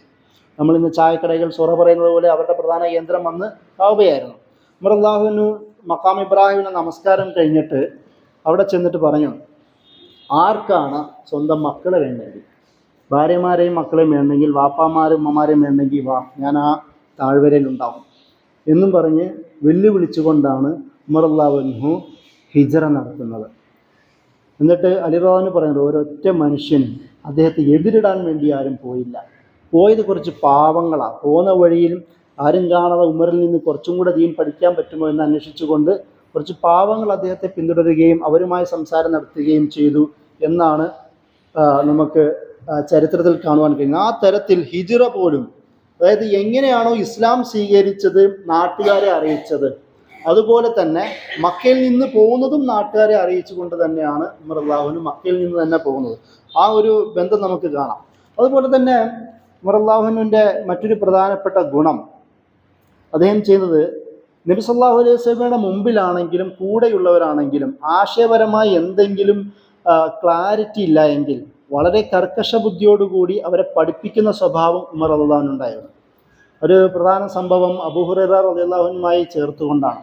നമ്മളിന്ന് ചായക്കടകൾ സൊറ പറയുന്നത് പോലെ അവരുടെ പ്രധാന കേന്ദ്രം വന്ന് കഅബയായിരുന്നു. ഉമർ റളിയല്ലാഹു അൻഹു മഖാം ഇബ്രാഹിമിൻ്റെ നമസ്കാരം കഴിഞ്ഞിട്ട് അവിടെ ചെന്നിട്ട് പറഞ്ഞു, ആർക്കാണ് സ്വന്തം മക്കളെ വേണ്ടെങ്കിൽ, ഭാര്യമാരെയും മക്കളെയും വേണ്ടെങ്കിൽ, വാപ്പാമാരും ഉമ്മമാരെയും വേണ്ടെങ്കിൽ വാ, ഞാൻ ആ താഴ്വരയിലുണ്ടാവും എന്നും പറഞ്ഞ് വെല്ലുവിളിച്ചുകൊണ്ടാണ് ഉമർ റളിയല്ലാഹു അൻഹു ഹിജ്റ നടത്തുന്നത്. എന്നിട്ട് അലി റളിയല്ലാഹു അൻഹു പറയുന്നത്, ഒരൊറ്റ മനുഷ്യനും അദ്ദേഹത്തെ എതിരിടാൻ വേണ്ടി ആരും പോയില്ല. പോയത് കുറച്ച് പാവങ്ങളാണ്. പോകുന്ന വഴിയിൽ ആരും കാണാതെ ഉമറിൽ നിന്ന് കുറച്ചും കൂടെ ദീൻ പഠിക്കാൻ പറ്റുമോ എന്ന് അന്വേഷിച്ചുകൊണ്ട് കുറച്ച് പാവങ്ങൾ അദ്ദേഹത്തെ പിന്തുടരുകയും അവരുമായി സംസാരം നടത്തുകയും ചെയ്തു എന്നാണ് നമുക്ക് ചരിത്രത്തിൽ കാണുവാൻ കഴിയുന്നത്. ആ തരത്തിൽ ഹിജ്റ പോലും, അതായത് എങ്ങനെയാണോ ഇസ്ലാം സ്വീകരിച്ചത് നാട്ടുകാരെ അറിയിച്ചത്, അതുപോലെ തന്നെ മക്കയിൽ നിന്ന് പോകുന്നതും നാട്ടുകാരെ അറിയിച്ചുകൊണ്ട് തന്നെയാണ് ഉമർ റളിയല്ലാഹു അൻഹു മക്കയിൽ നിന്ന് തന്നെ പോകുന്നത്. ആ ഒരു ബന്ധം നമുക്ക് കാണാം. അതുപോലെ തന്നെ ഉമർ റളിയല്ലാഹു അൻഹുവിൻ്റെ മറ്റൊരു പ്രധാനപ്പെട്ട ഗുണം, അദ്ദേഹം ചെയ്യുന്നത് നബി സല്ലല്ലാഹു അലൈഹി വസല്ലമയുടെ മുമ്പിലാണെങ്കിലും കൂടെയുള്ളവരാണെങ്കിലും ആശയപരമായി എന്തെങ്കിലും ക്ലാരിറ്റി ഇല്ല എങ്കിൽ വളരെ കർക്കശ ബുദ്ധിയോടുകൂടി അവരെ പഠിപ്പിക്കുന്ന സ്വഭാവം ഉമർ റളിയല്ലാഹു അൻഹു ഉണ്ടായിരുന്നു. ഒരു പ്രധാന സംഭവം അബൂ ഹുറൈറ റളിയല്ലാഹു അൻഹുമായി ചേർത്തുകൊണ്ടാണ്.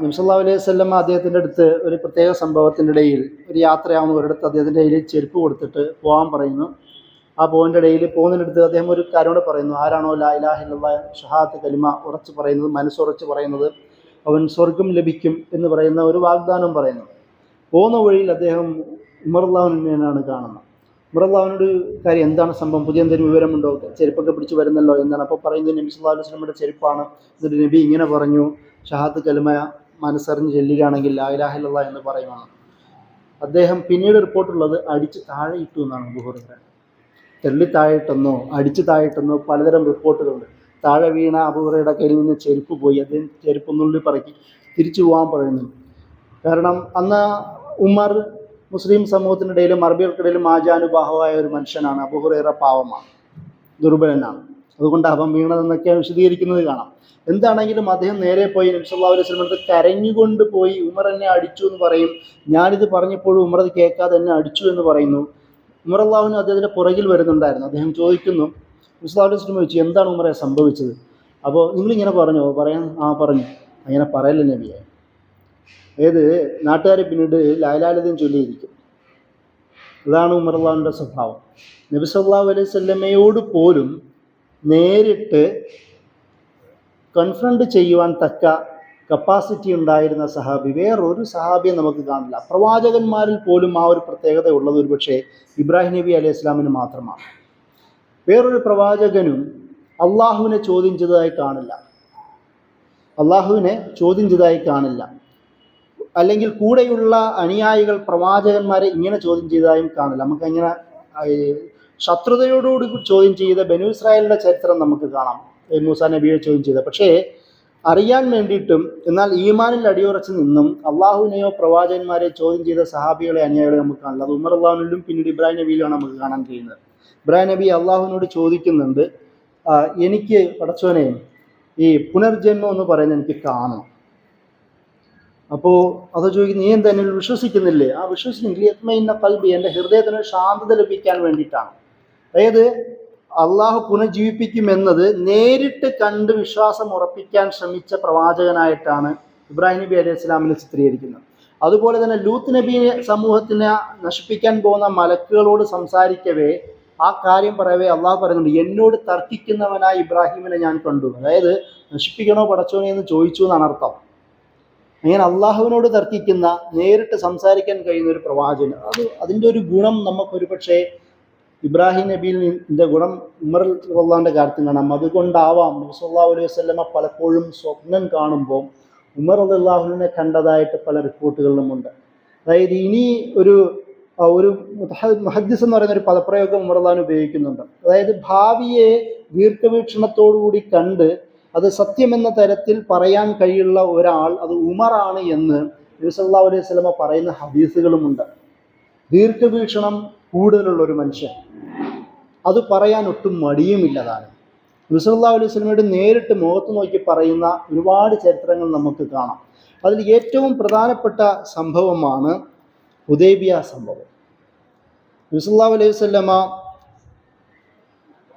നബി സല്ലല്ലാഹു അലൈഹി വസല്ലം അദ്ദേഹത്തിൻ്റെ അടുത്ത് ഒരു പ്രത്യേക സംഭവത്തിൻ്റെ ഇടയിൽ, ഒരു യാത്രയാവുന്ന ഒരിടത്ത് അദ്ദേഹത്തിൻ്റെ കയ്യിൽ ചെരുപ്പ് കൊടുത്തിട്ട് പോകാൻ പറയുന്നു. ആ പോകുന്നതിനടുത്ത് അദ്ദേഹം ഒരു കാര്യം പറയുന്നു, ആരാണോ ലാ ഇലാഹ ഇല്ലല്ലാഹ് ഷഹാദത്ത് കലിമ ഉറച്ച് പറയുന്നത്, മനസ്സുറച്ച് പറയുന്നത്, അവൻ സ്വർഗം ലഭിക്കും എന്ന് പറയുന്ന ഒരു വാഗ്ദാനം പറയുന്നു. പോകുന്ന വഴിയിൽ അദ്ദേഹം ഉമർ റളിയല്ലാഹു അൻഹുവിനെയാണ് കാണുന്നത്. ഉമർ റളിയല്ലാഹു അൻഹുവിനോട് കാര്യം, എന്താണ് സംഭവം, പുതിയ എന്തെങ്കിലും വിവരമുണ്ടോ, ചെരുപ്പൊക്കെ പിടിച്ച് വരുന്നല്ലോ എന്നാണ്. അപ്പോൾ പറയുന്നത് നബി സല്ലല്ലാഹു അലൈഹി വസല്ലമയുടെ ചെരുപ്പാണ്. എന്നിട്ട് നബി ഇങ്ങനെ പറഞ്ഞു, ഷഹാദത്ത് കലിമ മനസ്സറിഞ്ഞ് ചെല്ലുകയാണെങ്കിൽ ലാ ഇലാഹ ഇല്ലല്ലാഹ് എന്ന് പറയുവാണ്. അദ്ദേഹം പിന്നീട് റിപ്പോർട്ടുള്ളത് അടിച്ച് താഴെ ഇട്ടു എന്നാണ്. അബൂ ഹുറൈറ തെള്ളി താഴെട്ടെന്നോ അടിച്ച് താഴെട്ടെന്നോ പലതരം റിപ്പോർട്ടുകളുണ്ട്. താഴെ വീണ അബൂ ഹുറൈറയുടെ കയ്യിൽ നിന്ന് ചെരുപ്പ് പോയി. അദ്ദേഹം ചെരുപ്പൊന്നുള്ളിൽ പറക്കി തിരിച്ചു പോകാൻ പറയുന്നു. കാരണം അന്ന് ഉമർ മുസ്ലിം സമൂഹത്തിനിടയിലും അറബികൾക്കിടയിലും ആജാനുബാഹുവായ ഒരു മനുഷ്യനാണ്. അബൂ ഹുറൈറ പാവമാണ്, ദുർബലനാണ്. അതുകൊണ്ട് അവൻ വീണതെന്നൊക്കെ വിശദീകരിക്കുന്നത് കാണാം. എന്താണെങ്കിലും അദ്ദേഹം നേരെ പോയി നബി സല്ലല്ലാഹു അലൈഹി വസല്ലം കരഞ്ഞുകൊണ്ട് പോയി, ഉമർ എന്നെ അടിച്ചു എന്ന് പറയും. ഞാനിത് പറഞ്ഞപ്പോഴും ഉമർ അത് കേൾക്കാതെ എന്നെ അടിച്ചു എന്ന് പറയുന്നു. ഉമർ റളിയല്ലാഹു അൻഹു അദ്ദേഹത്തിൻ്റെ പുറകിൽ വരുന്നുണ്ടായിരുന്നു. അദ്ദേഹം ചോദിക്കുന്നു, നബി സല്ലല്ലാഹു അലൈഹി വസല്ലം ചോദിച്ചു, എന്താണ് ഉമറെ സംഭവിച്ചത്? അപ്പോൾ നിങ്ങളിങ്ങനെ പറഞ്ഞോ? പറഞ്ഞു. അങ്ങനെ പറയല്ലേ നബിയെ. നാട്ടുകാരെ പിന്നീട് ലാലാലതയും ചൊല്ലിയിരിക്കും. അതാണ് ഉമർ റളിയല്ലാഹു അൻഹുവിൻ്റെ സ്വഭാവം. നബി സല്ലല്ലാഹു അലൈഹി വസല്ലമയോട് പോലും നേരിട്ട് കൺഫ്രണ്ട് ചെയ്യുവാൻ തക്ക കപ്പാസിറ്റി ഉണ്ടായിരുന്ന സഹാബി വേറൊരു സഹാബിയെ നമുക്ക് കാണില്ല. പ്രവാചകന്മാരിൽ പോലും ആ ഒരു പ്രത്യേകത ഉള്ളത് ഒരുപക്ഷെ ഇബ്രാഹിം നബി അലൈഹി ഇസ്ലാമിന് മാത്രമാണ്. വേറൊരു പ്രവാചകനും അള്ളാഹുവിനെ ചോദ്യം ചെയ്തതായി കാണില്ല. അല്ലെങ്കിൽ കൂടെയുള്ള അനുയായികൾ പ്രവാചകന്മാരെ ഇങ്ങനെ ചോദ്യം ചെയ്തതായും കാണില്ല. നമുക്കങ്ങനെ ശത്രുതയോടുകൂടി ചോദ്യം ചെയ്ത ബനു ഇസ്രായേലിൻ്റെ ചരിത്രം നമുക്ക് കാണാം, മൂസാ നബിയെ ചോദ്യം ചെയ്ത. പക്ഷേ അറിയാൻ വേണ്ടിയിട്ടും എന്നാൽ ഈമാനിൽ അടിയുറച്ച് നിന്നും അള്ളാഹുവിനെയോ പ്രവാചകന്മാരെ ചോദ്യം ചെയ്ത സഹാബികളെ അനുയായികളെ നമുക്ക് കാണില്ല. അത് ഉമർ റളിയല്ലാഹു അൻഹുവിലും പിന്നീട് ഇബ്രാഹിം നബിയിലാണ് നമുക്ക് കാണാൻ കഴിയുന്നത്. ഇബ്രാഹിം നബി അള്ളാഹുവിനോട് ചോദിക്കുന്നുണ്ട്, എനിക്ക് പടച്ചോനെ ഈ പുനർജന്മം എന്ന് പറയുന്നത് എനിക്ക് കാണണം. അപ്പോൾ അത് ചോദിക്കുന്നു, നീ എന്താ എന്നിൽ വിശ്വസിക്കുന്നില്ലേ? ആ വിശ്വസിക്കുന്നില്ല. യത്മഇന്ന ഖൽബി, എൻ്റെ ഹൃദയത്തിന് ശാന്തത ലഭിക്കാൻ വേണ്ടിയിട്ടാണ്. അതായത് അള്ളാഹു പുനർജീവിപ്പിക്കുമെന്നത് നേരിട്ട് കണ്ട് വിശ്വാസം ഉറപ്പിക്കാൻ ശ്രമിച്ച പ്രവാചകനായിട്ടാണ് ഇബ്രാഹിം നബി അലൈഹി ഇസ്ലാമിനെ ചിത്രീകരിക്കുന്നത്. അതുപോലെ തന്നെ ലൂത്ത് നബി സമൂഹത്തിനെ നശിപ്പിക്കാൻ പോകുന്ന മലക്കുകളോട് സംസാരിക്കവേ ആ കാര്യം പറയവേ അള്ളാഹു പറയുന്നുണ്ട്, എന്നോട് തർക്കിക്കുന്നവനായി ഇബ്രാഹിമിനെ ഞാൻ കണ്ടു. അതായത് നശിപ്പിക്കണോ പടച്ചോനെ എന്ന് ചോദിച്ചു എന്നാണ് അർത്ഥം. അങ്ങനെ അള്ളാഹുവിനോട് തർക്കിക്കുന്ന, നേരിട്ട് സംസാരിക്കാൻ കഴിയുന്ന ഒരു പ്രവാചകൻ, അതിൻ്റെ ഒരു ഗുണം നമുക്കൊരു പക്ഷേ ഇബ്രാഹിം നബിയുടെ ഗുണം ഉമർ റളിയല്ലാഹുവിൻ്റെ കാര്യത്തിൽ കാണാം. അതുകൊണ്ടാവാം നബി സല്ലല്ലാഹു അലൈഹി വസല്ലമ പലപ്പോഴും സ്വപ്നം കാണുമ്പോൾ ഉമർ റളിയല്ലാഹുവിനെ കണ്ടതായിട്ട് പല റിപ്പോർട്ടുകളിലുമുണ്ട്. അതായത് ഇനി ഒരു മുഹദ്ദിസ് എന്ന് പറയുന്ന ഒരു പദപ്രയോഗം ഉമർ റളിയല്ലാഹു ഉപയോഗിക്കുന്നുണ്ട്. അതായത് ഭാവിയെ ദീർഘവീക്ഷണത്തോടുകൂടി കണ്ട് അത് സത്യമെന്ന തരത്തിൽ പറയാൻ കഴിയുള്ള ഒരാൾ അത് ഉമറാണ് എന്ന് നബി സല്ലല്ലാഹു അലൈഹി വസല്ലമ പറയുന്ന ഹദീസുകളുമുണ്ട്. ദീർഘവീക്ഷണം കൂടുതലുള്ള ഒരു മനുഷ്യൻ, അത് പറയാൻ ഒട്ടും മടിയുമില്ലതാണ്. നബി സല്ലല്ലാഹു അലൈഹി വസല്ലമയുടെ നേരിട്ട് മുഖത്ത് നോക്കി പറയുന്ന ഒരുപാട് ചരിത്രങ്ങൾ നമുക്ക് കാണാം. അതിൽ ഏറ്റവും പ്രധാനപ്പെട്ട സംഭവമാണ് ഹുദൈബിയ സംഭവം. നബി സല്ലല്ലാഹു അലൈഹി വസല്ലമ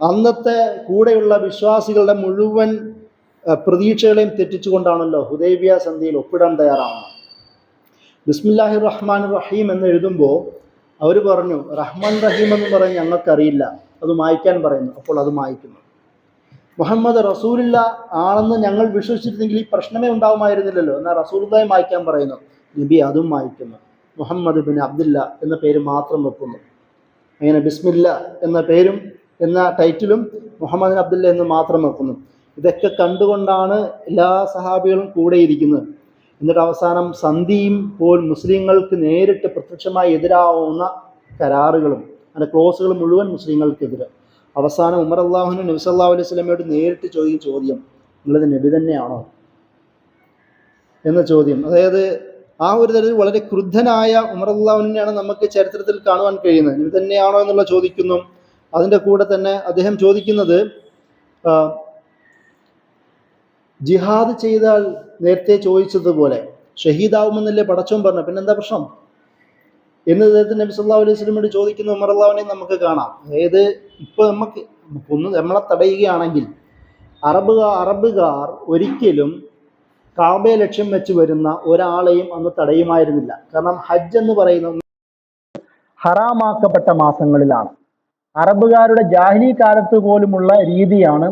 അന്നത്തെ കൂടെയുള്ള വിശ്വാസികളുടെ മുഴുവൻ പ്രതീക്ഷകളെയും തെറ്റിച്ചുകൊണ്ടാണല്ലോ ഹുദൈബിയ സന്ധിയിൽ ഒപ്പിടാൻ തയ്യാറാവുന്നത്. ബിസ്മില്ലാഹിർ റഹ്മാനിർ റഹീം എന്ന് എഴുതുമ്പോൾ അവർ പറഞ്ഞു, റഹ്മാൻ റഹീം എന്ന് പറഞ്ഞ് ഞങ്ങൾക്കറിയില്ല, അത് മായ്ക്കാൻ പറയുന്നു. അപ്പോൾ അത് മായ്ക്കുന്നു. മുഹമ്മദ് റസൂലുള്ള ആണെന്ന് ഞങ്ങൾ വിശ്വസിച്ചിരുന്നെങ്കിൽ ഈ പ്രശ്നമേ ഉണ്ടാവുമായിരുന്നില്ലല്ലോ. എന്നാൽ റസൂലുള്ളാഹി മായ്ക്കാൻ പറയുന്നു. നബി അതും മായ്ക്കുന്നു. മുഹമ്മദ് ബിൻ അബ്ദുല്ല എന്ന പേര് മാത്രം വെക്കുന്നു. അങ്ങനെ ബിസ്മില്ല എന്ന പേരും എന്ന ടൈറ്റിലും മുഹമ്മദ് ബിൻ അബ്ദുല്ല എന്ന് മാത്രം വെക്കുന്നു. ഇതൊക്കെ കണ്ടുകൊണ്ടാണ് എല്ലാ സഹാബികളും കൂടെ ഇരിക്കുന്നത്. എന്നിട്ട് അവസാനം സന്ധിയും പോൽ മുസ്ലിങ്ങൾക്ക് നേരിട്ട് പ്രത്യക്ഷമായി എതിരാവുന്ന കരാറുകളും അതിൻ്റെ ക്ലോസുകളും മുഴുവൻ മുസ്ലിങ്ങൾക്കെതിരെ. അവസാനം ഉമർ അള്ളാഹുവിന് നബി സല്ലല്ലാഹു അലൈഹി വസല്ലമയോട് നേരിട്ട് ചോദിക്കുന്ന ചോദ്യം, നിങ്ങളിത് നബി തന്നെയാണോ എന്ന ചോദ്യം. അതായത് ആ ഒരു തരത്തിൽ വളരെ ക്രുദ്ധനായ ഉമർ അള്ളാഹുവിനെയാണ് നമുക്ക് ചരിത്രത്തിൽ കാണുവാൻ കഴിയുന്നത്. നബി തന്നെയാണോ എന്നുള്ള ചോദിക്കുന്നു. അതിൻ്റെ കൂടെ തന്നെ അദ്ദേഹം ചോദിക്കുന്നത്, ജിഹാദ് ചെയ്താൽ നേരത്തെ ചോദിച്ചതുപോലെ ഷഹീദാവുമെന്നല്ലേ പടച്ചോൻ പറഞ്ഞു, പിന്നെന്താ പ്രശ്നം എന്ന് അദ്ദേഹത്തിന് നബി സല്ലല്ലാഹു അലൈഹി വസല്ലമയോട് ചോദിക്കുന്ന ഉമർ അള്ളാഹുവിനെ നമുക്ക് കാണാം. അതായത് ഇപ്പോൾ നമ്മളെ തടയുകയാണെങ്കിൽ അറബുകാർ ഒരിക്കലും കാബയെ ലക്ഷ്യം വെച്ച് വരുന്ന ഒരാളെയും അന്ന് തടയുമായിരുന്നില്ല. കാരണം ഹജ്ജ് എന്ന് പറയുന്ന ഹറാമാക്കപ്പെട്ട മാസങ്ങളിലാണ്. അറബുകാരുടെ ജാഹിലി കാലത്ത് പോലുമുള്ള രീതിയാണ്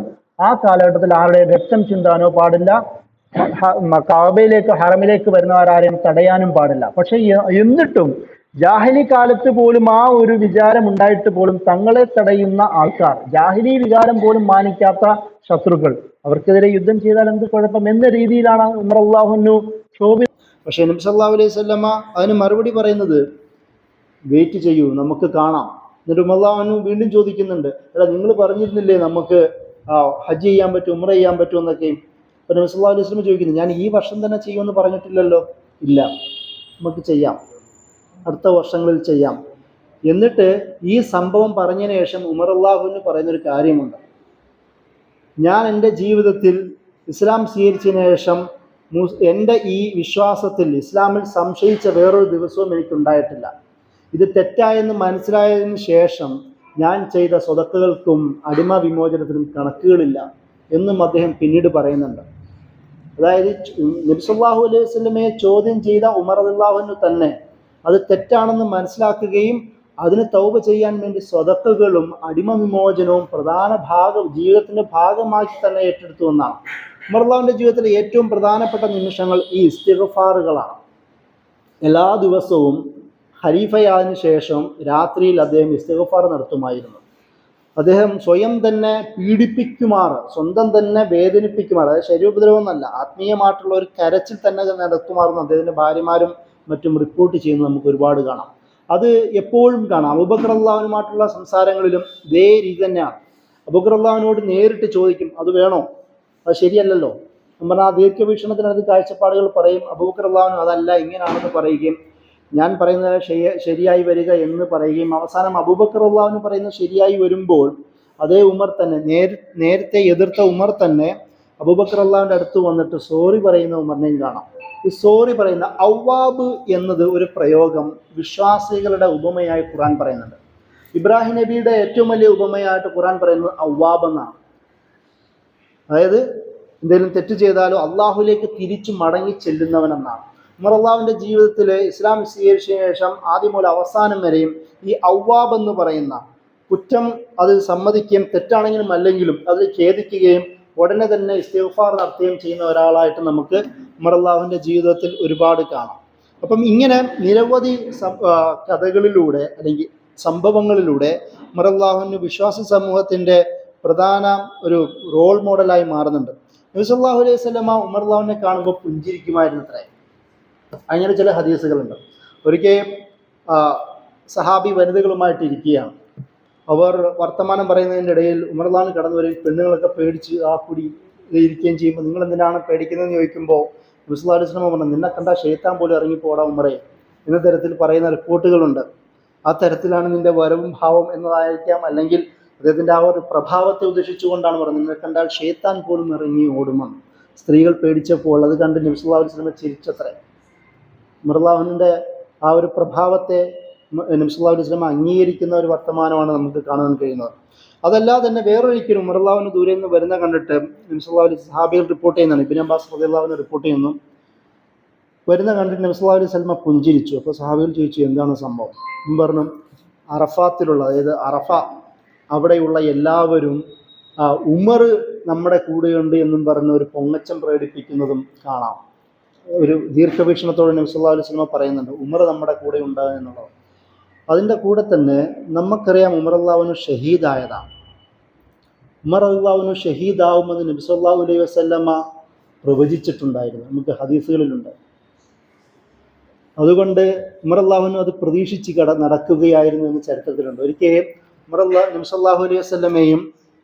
ആ കാലഘട്ടത്തിൽ ആരുടെ രക്തം ചിന്താനോ പാടില്ല, കാബയിലേക്ക് ഹറമിലേക്ക് വരുന്നവരാരെയും തടയാനും പാടില്ല. പക്ഷെ എന്നിട്ടും ജാഹിലി കാലത്ത് പോലും ആ ഒരു വിചാരം ഉണ്ടായിട്ട് പോലും തങ്ങളെ തടയുന്ന ആൾക്കാർ, ജാഹിലി വികാരം പോലും മാനിക്കാത്ത ശത്രുക്കൾ, അവർക്കെതിരെ യുദ്ധം ചെയ്താൽ എന്ത് കുഴപ്പം എന്ന രീതിയിലാണ് ഉമർ അള്ളാഹുവിനു ശോഭി. പക്ഷെ നബി സല്ലല്ലാഹു അലൈഹി വസല്ലമ അതിന് മറുപടി പറയുന്നത്, വെയിറ്റ് ചെയ്യൂ, നമുക്ക് കാണാം. എന്നിട്ട് ഉമർ അള്ളാഹുവിനു വീണ്ടും ചോദിക്കുന്നുണ്ട്, എടാ നിങ്ങൾ പറഞ്ഞിരുന്നില്ലേ നമുക്ക് ഹജ്ജ് ചെയ്യാൻ പറ്റും, ഉംറ ചെയ്യാൻ പറ്റും എന്നൊക്കെ. അപ്പോൾ നബി സല്ലല്ലാഹു അലൈഹി വസല്ലം ചോദിക്കുന്നു, ഞാൻ ഈ വർഷം തന്നെ ചെയ്യുമെന്ന് പറഞ്ഞിട്ടില്ലല്ലോ. ഇല്ല, നമുക്ക് ചെയ്യാം, അടുത്ത വർഷങ്ങളിൽ ചെയ്യാം. എന്നിട്ട് ഈ സംഭവം പറഞ്ഞതിന് ശേഷം ഉമർ അള്ളാഹുവിന് പറയുന്നൊരു കാര്യമുണ്ട്, ഞാൻ എൻ്റെ ജീവിതത്തിൽ ഇസ്ലാം സ്വീകരിച്ചതിന് ശേഷം എൻ്റെ ഈ വിശ്വാസത്തിൽ ഇസ്ലാമിൽ സംശയിച്ച വേറൊരു ദിവസവും എനിക്കുണ്ടായിട്ടില്ല. ഇത് തെറ്റായെന്ന് മനസ്സിലായതിന് ശേഷം ഞാൻ ചെയ്ത സ്വതക്കകൾക്കും അടിമ വിമോചനത്തിനും കണക്കുകളില്ല എന്നും അദ്ദേഹം പിന്നീട് പറയുന്നുണ്ട്. അതായത് നബി സല്ലല്ലാഹു അലൈഹി വസല്ലമയെ ചോദ്യം ചെയ്ത ഉമർ റളിയല്ലാഹു തന്നെ അത് തെറ്റാണെന്ന് മനസ്സിലാക്കുകയും അതിന് തൗബ ചെയ്യാൻ വേണ്ടി സ്വതക്കകളും അടിമ വിമോചനവും ജീവിതത്തിൻ്റെ ഭാഗമാക്കി തന്നെ ഏറ്റെടുത്തു എന്നാണ്. ഉമർ റളിയല്ലാഹുവിൻ്റെ ജീവിതത്തിലെ ഏറ്റവും പ്രധാനപ്പെട്ട നിമിഷങ്ങൾ ഈ ഇസ്തിഗ്ഫാറുകളാണ്. എല്ലാ ദിവസവും ഖലീഫയായതിനു ശേഷം രാത്രിയിൽ അദ്ദേഹം ഇസ്തിഗ്ഫാർ നടത്തുമായിരുന്നു. അദ്ദേഹം സ്വയം തന്നെ പീഡിപ്പിക്കുമാറ്, സ്വന്തം തന്നെ വേദനിപ്പിക്കുമാറ്, അതായത് ശരീരോപദ്രവം എന്നല്ല, ആത്മീയമായിട്ടുള്ള ഒരു കരച്ചിൽ തന്നെ നടത്തുമാറെന്ന് അദ്ദേഹത്തിൻ്റെ ഭാര്യമാരും മറ്റും റിപ്പോർട്ട് ചെയ്യുന്നത് നമുക്ക് ഒരുപാട് കാണാം. അത് എപ്പോഴും കാണാം. അബൂബക്കർ റളിയല്ലാഹുവിനുമായിട്ടുള്ള സംസാരങ്ങളിലും ഇതേ രീതി തന്നെയാണ്. അബൂബക്കർ റളിയല്ലാഹുവിനോട് നേരിട്ട് ചോദിക്കും, അത് വേണോ, അത് ശരിയല്ലല്ലോ. നമ്മൾ ആ ദീർഘവീക്ഷണത്തിനകത്ത് കാഴ്ചപ്പാടുകൾ പറയും. അബൂബക്കർ റളിയല്ലാഹു അതല്ല, ഇങ്ങനെയാണെന്ന് പറയുകയും ഞാൻ പറയുന്നത് ശരിയായി വരിക എന്ന് പറയുകയും അവസാനം അബൂബക്കർ റളിയല്ലാഹു പറയുന്നത് ശരിയായി വരുമ്പോൾ അതേ ഉമർ തന്നെ, നേരത്തെ എതിർത്ത ഉമർ തന്നെ അബൂബക്കർ റളിയല്ലാഹുവിൻ്റെ അടുത്ത് വന്നിട്ട് സോറി പറയുന്ന ഉമറിനെയും കാണാം. ഈ സോറി പറയുന്ന അവ്വാബ് എന്നത് ഒരു പ്രയോഗം വിശ്വാസികളുടെ ഉപമയായി ഖുർആൻ പറയുന്നുണ്ട്. ഇബ്രാഹിം നബിയുടെ ഏറ്റവും വലിയ ഉപമയായിട്ട് ഖുർആൻ പറയുന്നത് അവ്വാബ് എന്നാണ്. അതായത് എന്തെങ്കിലും തെറ്റ് ചെയ്താലോ അള്ളാഹുലേക്ക് തിരിച്ചു മടങ്ങി ചെല്ലുന്നവനെന്നാണ്. ഉമർ അള്ളാഹുവിൻ്റെ ജീവിതത്തിൽ ഇസ്ലാം സ്വീകരിച്ചതിന് ശേഷം ആദ്യം മുതൽ അവസാനം വരെയും ഈ അവ്വാബ് എന്ന് പറയുന്ന കുറ്റം അത് സമ്മതിക്കുകയും തെറ്റാണെങ്കിലും അല്ലെങ്കിലും അത് ഖേദിക്കുകയും ഉടനെ തന്നെ ഇസ്തിഗ്ഫാർ നടത്തുകയും ചെയ്യുന്ന ഒരാളായിട്ട് നമുക്ക് ഉമർ അള്ളാഹുവിൻ്റെ ജീവിതത്തിൽ ഒരുപാട് കാണാം. അപ്പം ഇങ്ങനെ നിരവധി കഥകളിലൂടെ അല്ലെങ്കിൽ സംഭവങ്ങളിലൂടെ ഉമർ അള്ളാഹുവിന് വിശ്വാസി സമൂഹത്തിൻ്റെ പ്രധാന ഒരു റോൾ മോഡലായി മാറുന്നുണ്ട്. നബി സല്ലല്ലാഹു അലൈഹി വസല്ലമ ഉമർ അള്ളാഹുവിനെ കാണുമ്പോൾ പുഞ്ചിരിക്കുമായിരുന്നു അത്രേ. അങ്ങനെ ചില ഹദീസുകളുണ്ട്. ഒരിക്കൽ സഹാബി വനിതകളുമായിട്ട് ഇരിക്കുകയാണ്. അവർ വർത്തമാനം പറയുന്നതിൻ്റെ ഇടയിൽ ഉമർ അള്ളാഹുവിന് കടന്നു വരും. പെണ്ണുങ്ങളൊക്കെ പേടിച്ച് ആ കുടി ഇരിക്കുകയും ചെയ്യുമ്പോൾ നിങ്ങൾ എന്തിനാണ് പേടിക്കുന്നതെന്ന് ചോദിക്കുമ്പോൾ നബി സല്ലല്ലാഹു അലൈഹി വസല്ലമ പറഞ്ഞു, നിന്നെ കണ്ടാൽ ശൈത്താൻ പോലും ഇറങ്ങിപ്പോടാ ഉമറേ എന്ന തരത്തിൽ പറയുന്ന റിപ്പോർട്ടുകളുണ്ട്. ആ തരത്തിലാണ് നിന്റെ വരവും ഭാവം എന്നതായിരിക്കാം, അല്ലെങ്കിൽ അദ്ദേഹത്തിൻ്റെ ആ ഒരു പ്രഭാവത്തെ ഉദ്ദേശിച്ചുകൊണ്ടാണ് പറയുന്നത്, നിന്നെ കണ്ടാൽ ശൈത്താൻ പോലും ഇറങ്ങി ഓടുമെന്ന്. സ്ത്രീകൾ പേടിച്ചപ്പോൾ അത് കണ്ട് നബി സല്ലല്ലാഹു അലൈഹി വസല്ലമ ചിരിച്ചത്രേ. ഉമർ അള്ളാഹുവിൻ്റെ ആ ഒരു പ്രഭാവത്തെ നബി സല്ലല്ലാഹു അലൈഹി വസല്ലമ അംഗീകരിക്കുന്ന ഒരു വർത്തമാനമാണ് നമുക്ക് കാണാൻ കഴിയുന്നത്. അതല്ലാതെ തന്നെ വേറൊരിക്കലും ഉമർ അള്ളാഹുവിന് ദൂരെ നിന്ന് വരുന്ന കണ്ടിട്ട് നബി സല്ലല്ലാഹു അലൈഹി സഹാബികൾ റിപ്പോർട്ട് ചെയ്യുന്നതാണ്. ഇബ്നു അബ്ബാസ് റളിയല്ലാഹു അൻഹു റിപ്പോർട്ട് ചെയ്യുന്നു, വരുന്ന കണ്ടിട്ട് നബി സല്ലല്ലാഹു അലൈഹി വസല്ലമ പുഞ്ചിരിച്ചു. അപ്പോൾ സഹാബികൾ ചോദിച്ചു, എന്താണ് സംഭവം? പറഞ്ഞു, അറഫാത്തിലുള്ള, അതായത് അറഫ അവിടെയുള്ള എല്ലാവരും ഉമർ നമ്മുടെ കൂടെയുണ്ട് എന്നും പറഞ്ഞ് ഒരു പൊങ്ങച്ചം പ്രകടിപ്പിക്കുന്നതും കാണാം. ഒരു ദീർഘവീക്ഷണത്തോടെ നബി സല്ലല്ലാഹു അലൈഹി വസല്ലമ പറയുന്നുണ്ട് ഉമർ നമ്മുടെ കൂടെ ഉണ്ടാകും എന്നുള്ളത്. അതിൻ്റെ കൂടെ തന്നെ നമുക്കറിയാം ഉമർ അള്ളാഹുവിന് ഷഹീദായതാണ്. ഉമർ അള്ളാഹുവിന് ഷഹീദാവുമെന്ന് നബി സല്ലല്ലാഹു അലൈഹി വസല്ലമ പ്രവചിച്ചിട്ടുണ്ടായിരുന്നു, നമുക്ക് ഹദീസുകളിലുണ്ട്. അതുകൊണ്ട് ഉമർ അള്ളാഹുവിന് അത് പ്രതീക്ഷിച്ച് നടക്കുകയായിരുന്നു എന്ന് ചരിത്രത്തിലുണ്ട്. ഒരിക്കൽ നബി സല്ലല്ലാഹു അലൈഹി വസല്ലമയും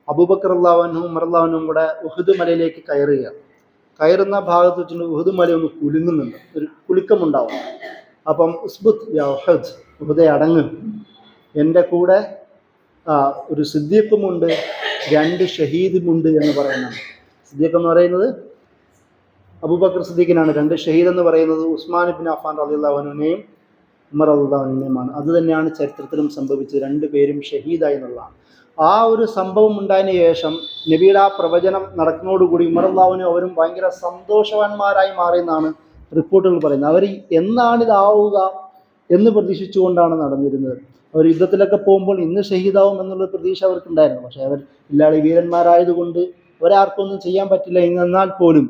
അബൂബക്കർ റളിയല്ലാഹു അൻഹു ഉമർ അള്ളാഹുവിനും കൂടെ ഉഹുദ് മലയിലേക്ക് കയറുന്ന ഭാഗത്ത് വെച്ചിട്ട് ഉഹുദ് മല ഒന്ന് കുലുങ്ങുന്നുണ്ട്, ഒരു കുലുക്കമുണ്ടാവും. അപ്പം ഉസ്ബുത്ത് യാ ഉഹദ്, ഉഹുദേ അടങ്ങ്, എൻ്റെ കൂടെ ഒരു സിദ്ദീഖുമുണ്ട്, 2 ഷഹീദുമുണ്ട് എന്ന് പറയുന്നുണ്ട്. സിദ്ദീഖ് എന്ന് പറയുന്നത് അബൂബക്കർ സിദ്ദീഖിനാണ്. 2 ഷഹീദ് എന്ന് പറയുന്നത് ഉസ്മാൻ ഇബ്നു അഫ്ഫാൻ റളിയല്ലാഹു അൻഹുവിനെയും ഉമർ റളിയല്ലാഹു അൻഹുവിനെയുമാണ്. അത് തന്നെയാണ് ചരിത്രത്തിലും സംഭവിച്ചത്, 2 പേരും ഷഹീദായി എന്നുള്ളതാണ്. ആ ഒരു സംഭവം ഉണ്ടായതിനു ശേഷം നബിയുടെ ആ പ്രവചനം നടക്കുന്നതോടുകൂടി ഉമർ അള്ളാഹുവിനും അവരും ഭയങ്കര സന്തോഷവാന്മാരായി മാറിയെന്നാണ് റിപ്പോർട്ടുകൾ പറയുന്നത്. അവർ എന്നാണിതാവുക എന്ന് പ്രതീക്ഷിച്ചുകൊണ്ടാണ് നടന്നിരുന്നത്. അവർ യുദ്ധത്തിലൊക്കെ പോകുമ്പോൾ ഇന്ന് ഷഹീദാവും എന്നുള്ള പ്രതീക്ഷ അവർക്കുണ്ടായിരുന്നു. പക്ഷേ അവർ ഇല്ലാതെ വീരന്മാരായതുകൊണ്ട് ഒരാർക്കൊന്നും ചെയ്യാൻ പറ്റില്ല. എന്നാൽ പോലും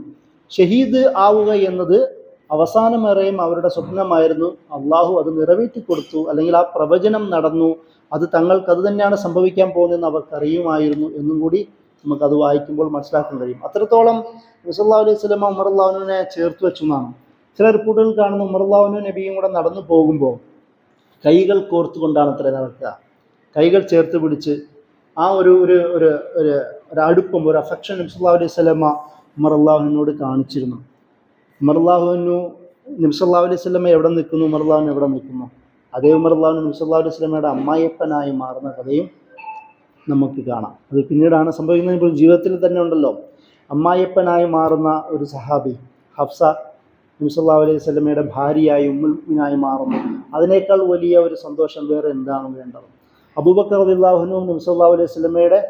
ഷഹീദ് ആവുക എന്നത് അവസാനം വരെയും അവരുടെ സ്വപ്നമായിരുന്നു. അള്ളാഹു അത് നിറവേറ്റി കൊടുത്തു, അല്ലെങ്കിൽ ആ പ്രവചനം നടന്നു. അത് തങ്ങൾക്ക് അത് തന്നെയാണ് സംഭവിക്കാൻ പോകുന്നതെന്ന് അവർക്കറിയുമായിരുന്നു എന്നും കൂടി നമുക്കത് വായിക്കുമ്പോൾ മനസ്സിലാക്കാൻ കഴിയും. അത്രത്തോളം നബി സല്ലല്ലാഹു അലൈഹി വസല്ലമ ഉമർ അള്ളാഹുവിനെ ചേർത്ത് വെച്ചു എന്നാണ് ചില റിപ്പോർട്ടുകൾ കാണുന്ന. ഉമർ അള്ളാഹുവിനും നബിയും കൂടെ നടന്നു പോകുമ്പോൾ കൈകൾ കോർത്തുകൊണ്ടാണ് അത്ര നടക്കുക. കൈകൾ ചേർത്ത് പിടിച്ച് ആ ഒരു ഒരു ഒരു ഒരു അടുപ്പം, ഒരു അഫെക്ഷൻ നബി സല്ലല്ലാഹു അലൈഹി വസല്ലമ ഉമർ അള്ളാഹുവിനോട് കാണിച്ചിരുന്നു. ഉമർ അള്ളാഹുവിനു നബി സല്ലല്ലാഹു അലൈഹി വസല്ലമ എവിടെ നിൽക്കുന്നു, ഉമർ അള്ളാഹുവിന് എവിടെ നിൽക്കുന്നു. അതേ ഉമർ അള്ളാഹുവിന് നബി സല്ലല്ലാഹു അലൈഹി വസല്ലമയുടെ അമ്മായിയപ്പനായി മാറുന്ന കഥയും നമുക്ക് കാണാം. അത് പിന്നീടാണ് സംഭവിക്കുന്നത്. ഇപ്പോൾ ജീവിതത്തിൽ തന്നെ ഉണ്ടല്ലോ, അമ്മായിയപ്പനായി മാറുന്ന ഒരു സഹാബി ഹഫ്സ നബി സല്ലല്ലാഹു അലൈഹി വസല്ലമയുടെ ഭാര്യയായി ഉമ്മുൽ മുഅ്മിനായി മാറുന്നു. അതിനേക്കാൾ വലിയ ഒരു സന്തോഷം വേറെ എന്താണ് വേണ്ടത്? അബൂബക്കർ റളിയല്ലാഹു അൻഹു നബി സല്ലല്ലാഹു അലൈഹി വസല്ലമയുടെ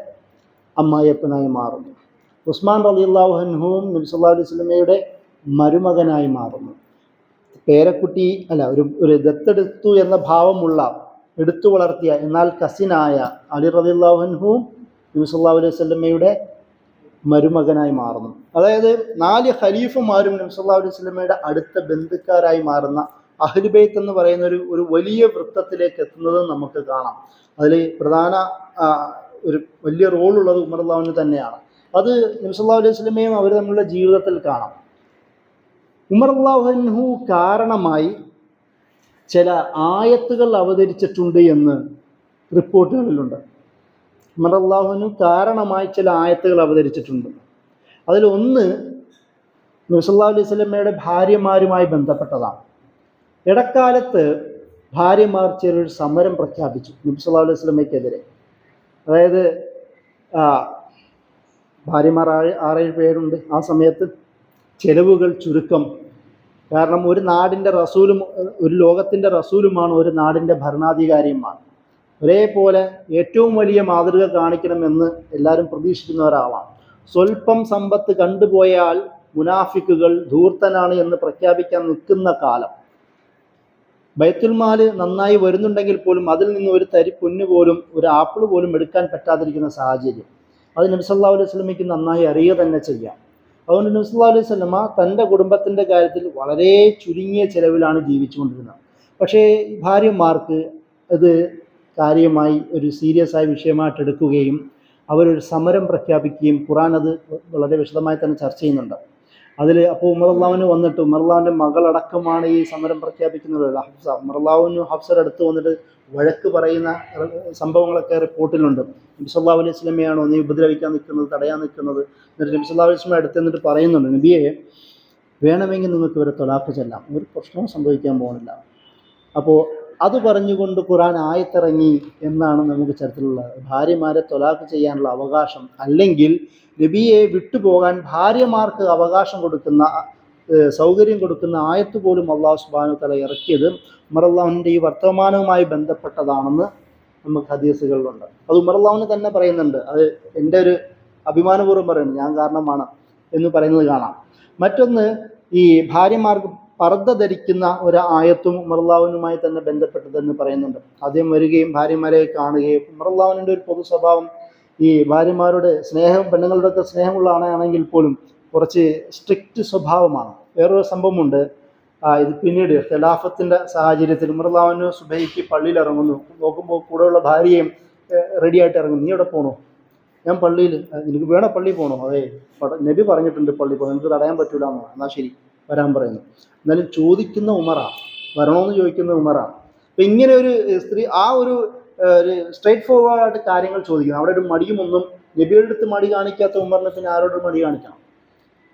അമ്മായിയപ്പനായി മാറുന്നു. ഉസ്മാൻ റളിയല്ലാഹു അൻഹുവും നബി സല്ലല്ലാഹു അലൈഹി വസല്ലമയുടെ മരുമകനായി മാറുന്നു. പേരക്കുട്ടി അല്ല, ഒരു ദത്തെടുത്തു എന്ന ഭാവമുള്ള, എടുത്തു വളർത്തിയ എന്നാൽ കസിനായ അലി റളിയല്ലാഹു അൻഹുവും നബി സല്ലല്ലാഹു അലൈഹി വസല്ലമയുടെ മരുമകനായി മാറുന്നു. അതായത് 4 ഖലീഫമാരും നബി സല്ലല്ലാഹു അലൈഹി വസല്ലമയുടെ അടുത്ത ബന്ധുക്കാരായി മാറുന്ന അഹ്ലു ബൈത്ത് എന്ന് പറയുന്ന ഒരു വലിയ വൃത്തത്തിലേക്ക് എത്തുന്നത് നമുക്ക് കാണാം. അതിൽ പ്രധാന ഒരു വലിയ റോളുള്ളത് ഉമർ അള്ളാഹുവിന് തന്നെയാണ്. അത് നബി സല്ലല്ലാഹു അലൈഹി വസല്ലമയും അവർ തമ്മിലുള്ള ജീവിതത്തിൽ കാണാം. ഉമർ അള്ളാഹു അൻഹു കാരണമായി ചില ആയത്തുകൾ അവതരിച്ചിട്ടുണ്ട് എന്ന് റിപ്പോർട്ടുകളിലുണ്ട്. ഉമർ അള്ളാഹു അൻഹു കാരണമായി ചില ആയത്തുകൾ അവതരിച്ചിട്ടുണ്ട്. അതിലൊന്ന് നബി സല്ലല്ലാഹു അലൈഹി വസല്ലമയുടെ ഭാര്യമാരുമായി ബന്ധപ്പെട്ടതാണ്. ഇടക്കാലത്ത് ഭാര്യമാർ ചെറിയൊരു സമരം പ്രഖ്യാപിച്ചു നബി സല്ലല്ലാഹു അലൈഹി വസല്ലമയ്ക്കെതിരെ. അതായത് ഭാര്യമാർ 6-7 പേരുണ്ട്. ആ സമയത്ത് ചെലവുകൾ ചുരുക്കം. കാരണം ഒരു നാടിൻ്റെ റസൂലും ഒരു ലോകത്തിൻ്റെ റസൂലുമാണ് ഒരു നാടിൻ്റെ ഭരണാധികാരിയുമാണ്. ഒരേപോലെ ഏറ്റവും വലിയ മാതൃക കാണിക്കണമെന്ന് എല്ലാവരും പ്രതീക്ഷിക്കുന്ന ഒരാളാണ്. സ്വല്പം സമ്പത്ത് കണ്ടുപോയാൽ മുനാഫിക്കുകൾ ധൂർത്തനാണ് എന്ന് പ്രഖ്യാപിക്കാൻ നിൽക്കുന്ന കാലം, ബൈത്തുൽ മാല് നന്നായി വരുന്നുണ്ടെങ്കിൽ പോലും അതിൽ നിന്ന് ഒരു തരി പൊന്ന് പോലും ഒരു ആപ്പിൾ പോലും എടുക്കാൻ പറ്റാതിരിക്കുന്ന സാഹചര്യം, അത് നബി സല്ലല്ലാഹു അലൈഹി വസല്ലമയ്ക്ക് നന്നായി അറിയുക തന്നെ ചെയ്യാം. അതുകൊണ്ട് നബി സല്ലല്ലാഹു അലൈഹി വസല്ലമ തൻ്റെ കുടുംബത്തിൻ്റെ കാര്യത്തിൽ വളരെ ചുരുങ്ങിയ ചെലവിലാണ് ജീവിച്ചുകൊണ്ടിരുന്നത്. പക്ഷേ ഭാര്യമാർക്ക് ഇത് കാര്യമായി ഒരു സീരിയസ് ആയ വിഷയമായിട്ട് എടുക്കുകയും അവരൊരു സമരം പ്രഖ്യാപിക്കുകയും ഖുർആൻ അത് വളരെ വിശദമായി തന്നെ ചർച്ച ചെയ്യുന്നുണ്ട്. അതിൽ അപ്പോൾ ഉമർ അള്ളാഹുവിന് വന്നിട്ട് ഉമർ അള്ളാഹുവിൻ്റെ മകളടക്കമാണ് ഈ സമരം പ്രഖ്യാപിക്കുന്നത്. ഹഫ്സ ഉമർ അള്ളാഹുവിന് ഹഫ്സയുടെ അടുത്ത് വന്നിട്ട് വഴക്ക് പറയുന്ന സംഭവങ്ങളൊക്കെ റിപ്പോർട്ടിലുണ്ട്. നബി സല്ലല്ലാഹു അലൈഹി വസല്ലമയാണോ നീ ഉപദ്രവിക്കാൻ നിൽക്കുന്നത്, തടയാൻ നിൽക്കുന്നത്? എന്നിട്ട് നബി സല്ലല്ലാഹു അലൈഹി വസല്ലമ അടുത്ത് എന്നിട്ട് പറയുന്നുണ്ട്, നബിയെ വേണമെങ്കിൽ നിങ്ങൾക്ക് ഇവരെ തൊലാഖ് ചെല്ലാം, ഒരു പ്രശ്നവും സംഭവിക്കാൻ പോകുന്നില്ല. അപ്പോൾ അത് പറഞ്ഞുകൊണ്ട് ഖുർആൻ ആയത്തിറങ്ങി എന്നാണ് നമുക്ക് ചരിത്രത്തിലുള്ളത്. ഭാര്യമാരെ തൊലാഖ് ചെയ്യാനുള്ള അവകാശം, അല്ലെങ്കിൽ നബിയെ വിട്ടുപോകാൻ ഭാര്യമാർക്ക് അവകാശം കൊടുക്കുന്ന സൗകര്യം കൊടുക്കുന്ന ആയത്ത് പോലും അള്ളാഹു സുബ്ഹാനഹു വ തആല ഇറക്കിയത് ഉമർ അള്ളാഹുവിൻ്റെ ഈ വർത്തമാനവുമായി ബന്ധപ്പെട്ടതാണെന്ന് നമുക്ക് ഹദീസുകളിലുണ്ട്. അത് ഉമർ അള്ളാഹുവിന് തന്നെ പറയുന്നുണ്ട്. അത് എൻ്റെ ഒരു അഭിമാനപൂർവ്വം പറയുന്നു, ഞാൻ കാരണമാണ് എന്ന് പറയുന്നത് കാണാം. മറ്റൊന്ന്, ഈ ഭാര്യമാർക്ക് പർദ്ദ ധരിക്കുന്ന ഒരു ആയത്തും ഉമർ അള്ളാഹുവിനുമായി തന്നെ ബന്ധപ്പെട്ടതെന്ന് പറയുന്നുണ്ട്. ആദ്യം വരികയും ഭാര്യമാരെ കാണുകയും, ഉമർ അള്ളാഹുവിൻ്റെ ഒരു പൊതു സ്വഭാവം ഈ ഭാര്യമാരുടെ സ്നേഹം, പെണ്ണുങ്ങളുടെയൊക്കെ സ്നേഹമുള്ള ആണെങ്കിൽ പോലും കുറച്ച് സ്ട്രിക്റ്റ് സ്വഭാവമാണ്. വേറൊരു സംഭവമുണ്ട്, ഇത് പിന്നീട് ഖിലാഫത്തിൻ്റെ സാഹചര്യത്തിൽ ഉമർ അള്ളാഹുവിന് സുബഹിക്ക് പള്ളിയിൽ ഇറങ്ങുന്നു. നോക്കുമ്പോൾ കൂടെയുള്ള ഭാര്യയും റെഡിയായിട്ട് ഇറങ്ങുന്നു. നീ എവിടെ പോകണോ? ഞാൻ പള്ളിയിൽ. എനിക്ക് വേണോ പള്ളിയിൽ പോകണോ? അതെ, നബി പറഞ്ഞിട്ടുണ്ട് പള്ളിയിൽ പോകണം, എനിക്ക് തടയാൻ പറ്റൂല എന്നോ. എന്നാൽ ശരി വരാൻ പറയുന്നു. എന്നാലും ചോദിക്കുന്ന ഉമറാണ്, വരണമെന്ന് ചോദിക്കുന്ന ഉമറാണ്. അപ്പം ഇങ്ങനെ ഒരു സ്ത്രീ ആ ഒരു സ്ട്രേറ്റ് ഫോർവേഡായിട്ട് കാര്യങ്ങൾ ചോദിക്കണം. അവിടെ ഒരു മടിയുമൊന്നും, നബിയുടെ അടുത്ത് മടി കാണിക്കാത്ത ഉമറിനെ പിന്നെ ആരോടും മടി കാണിക്കണം?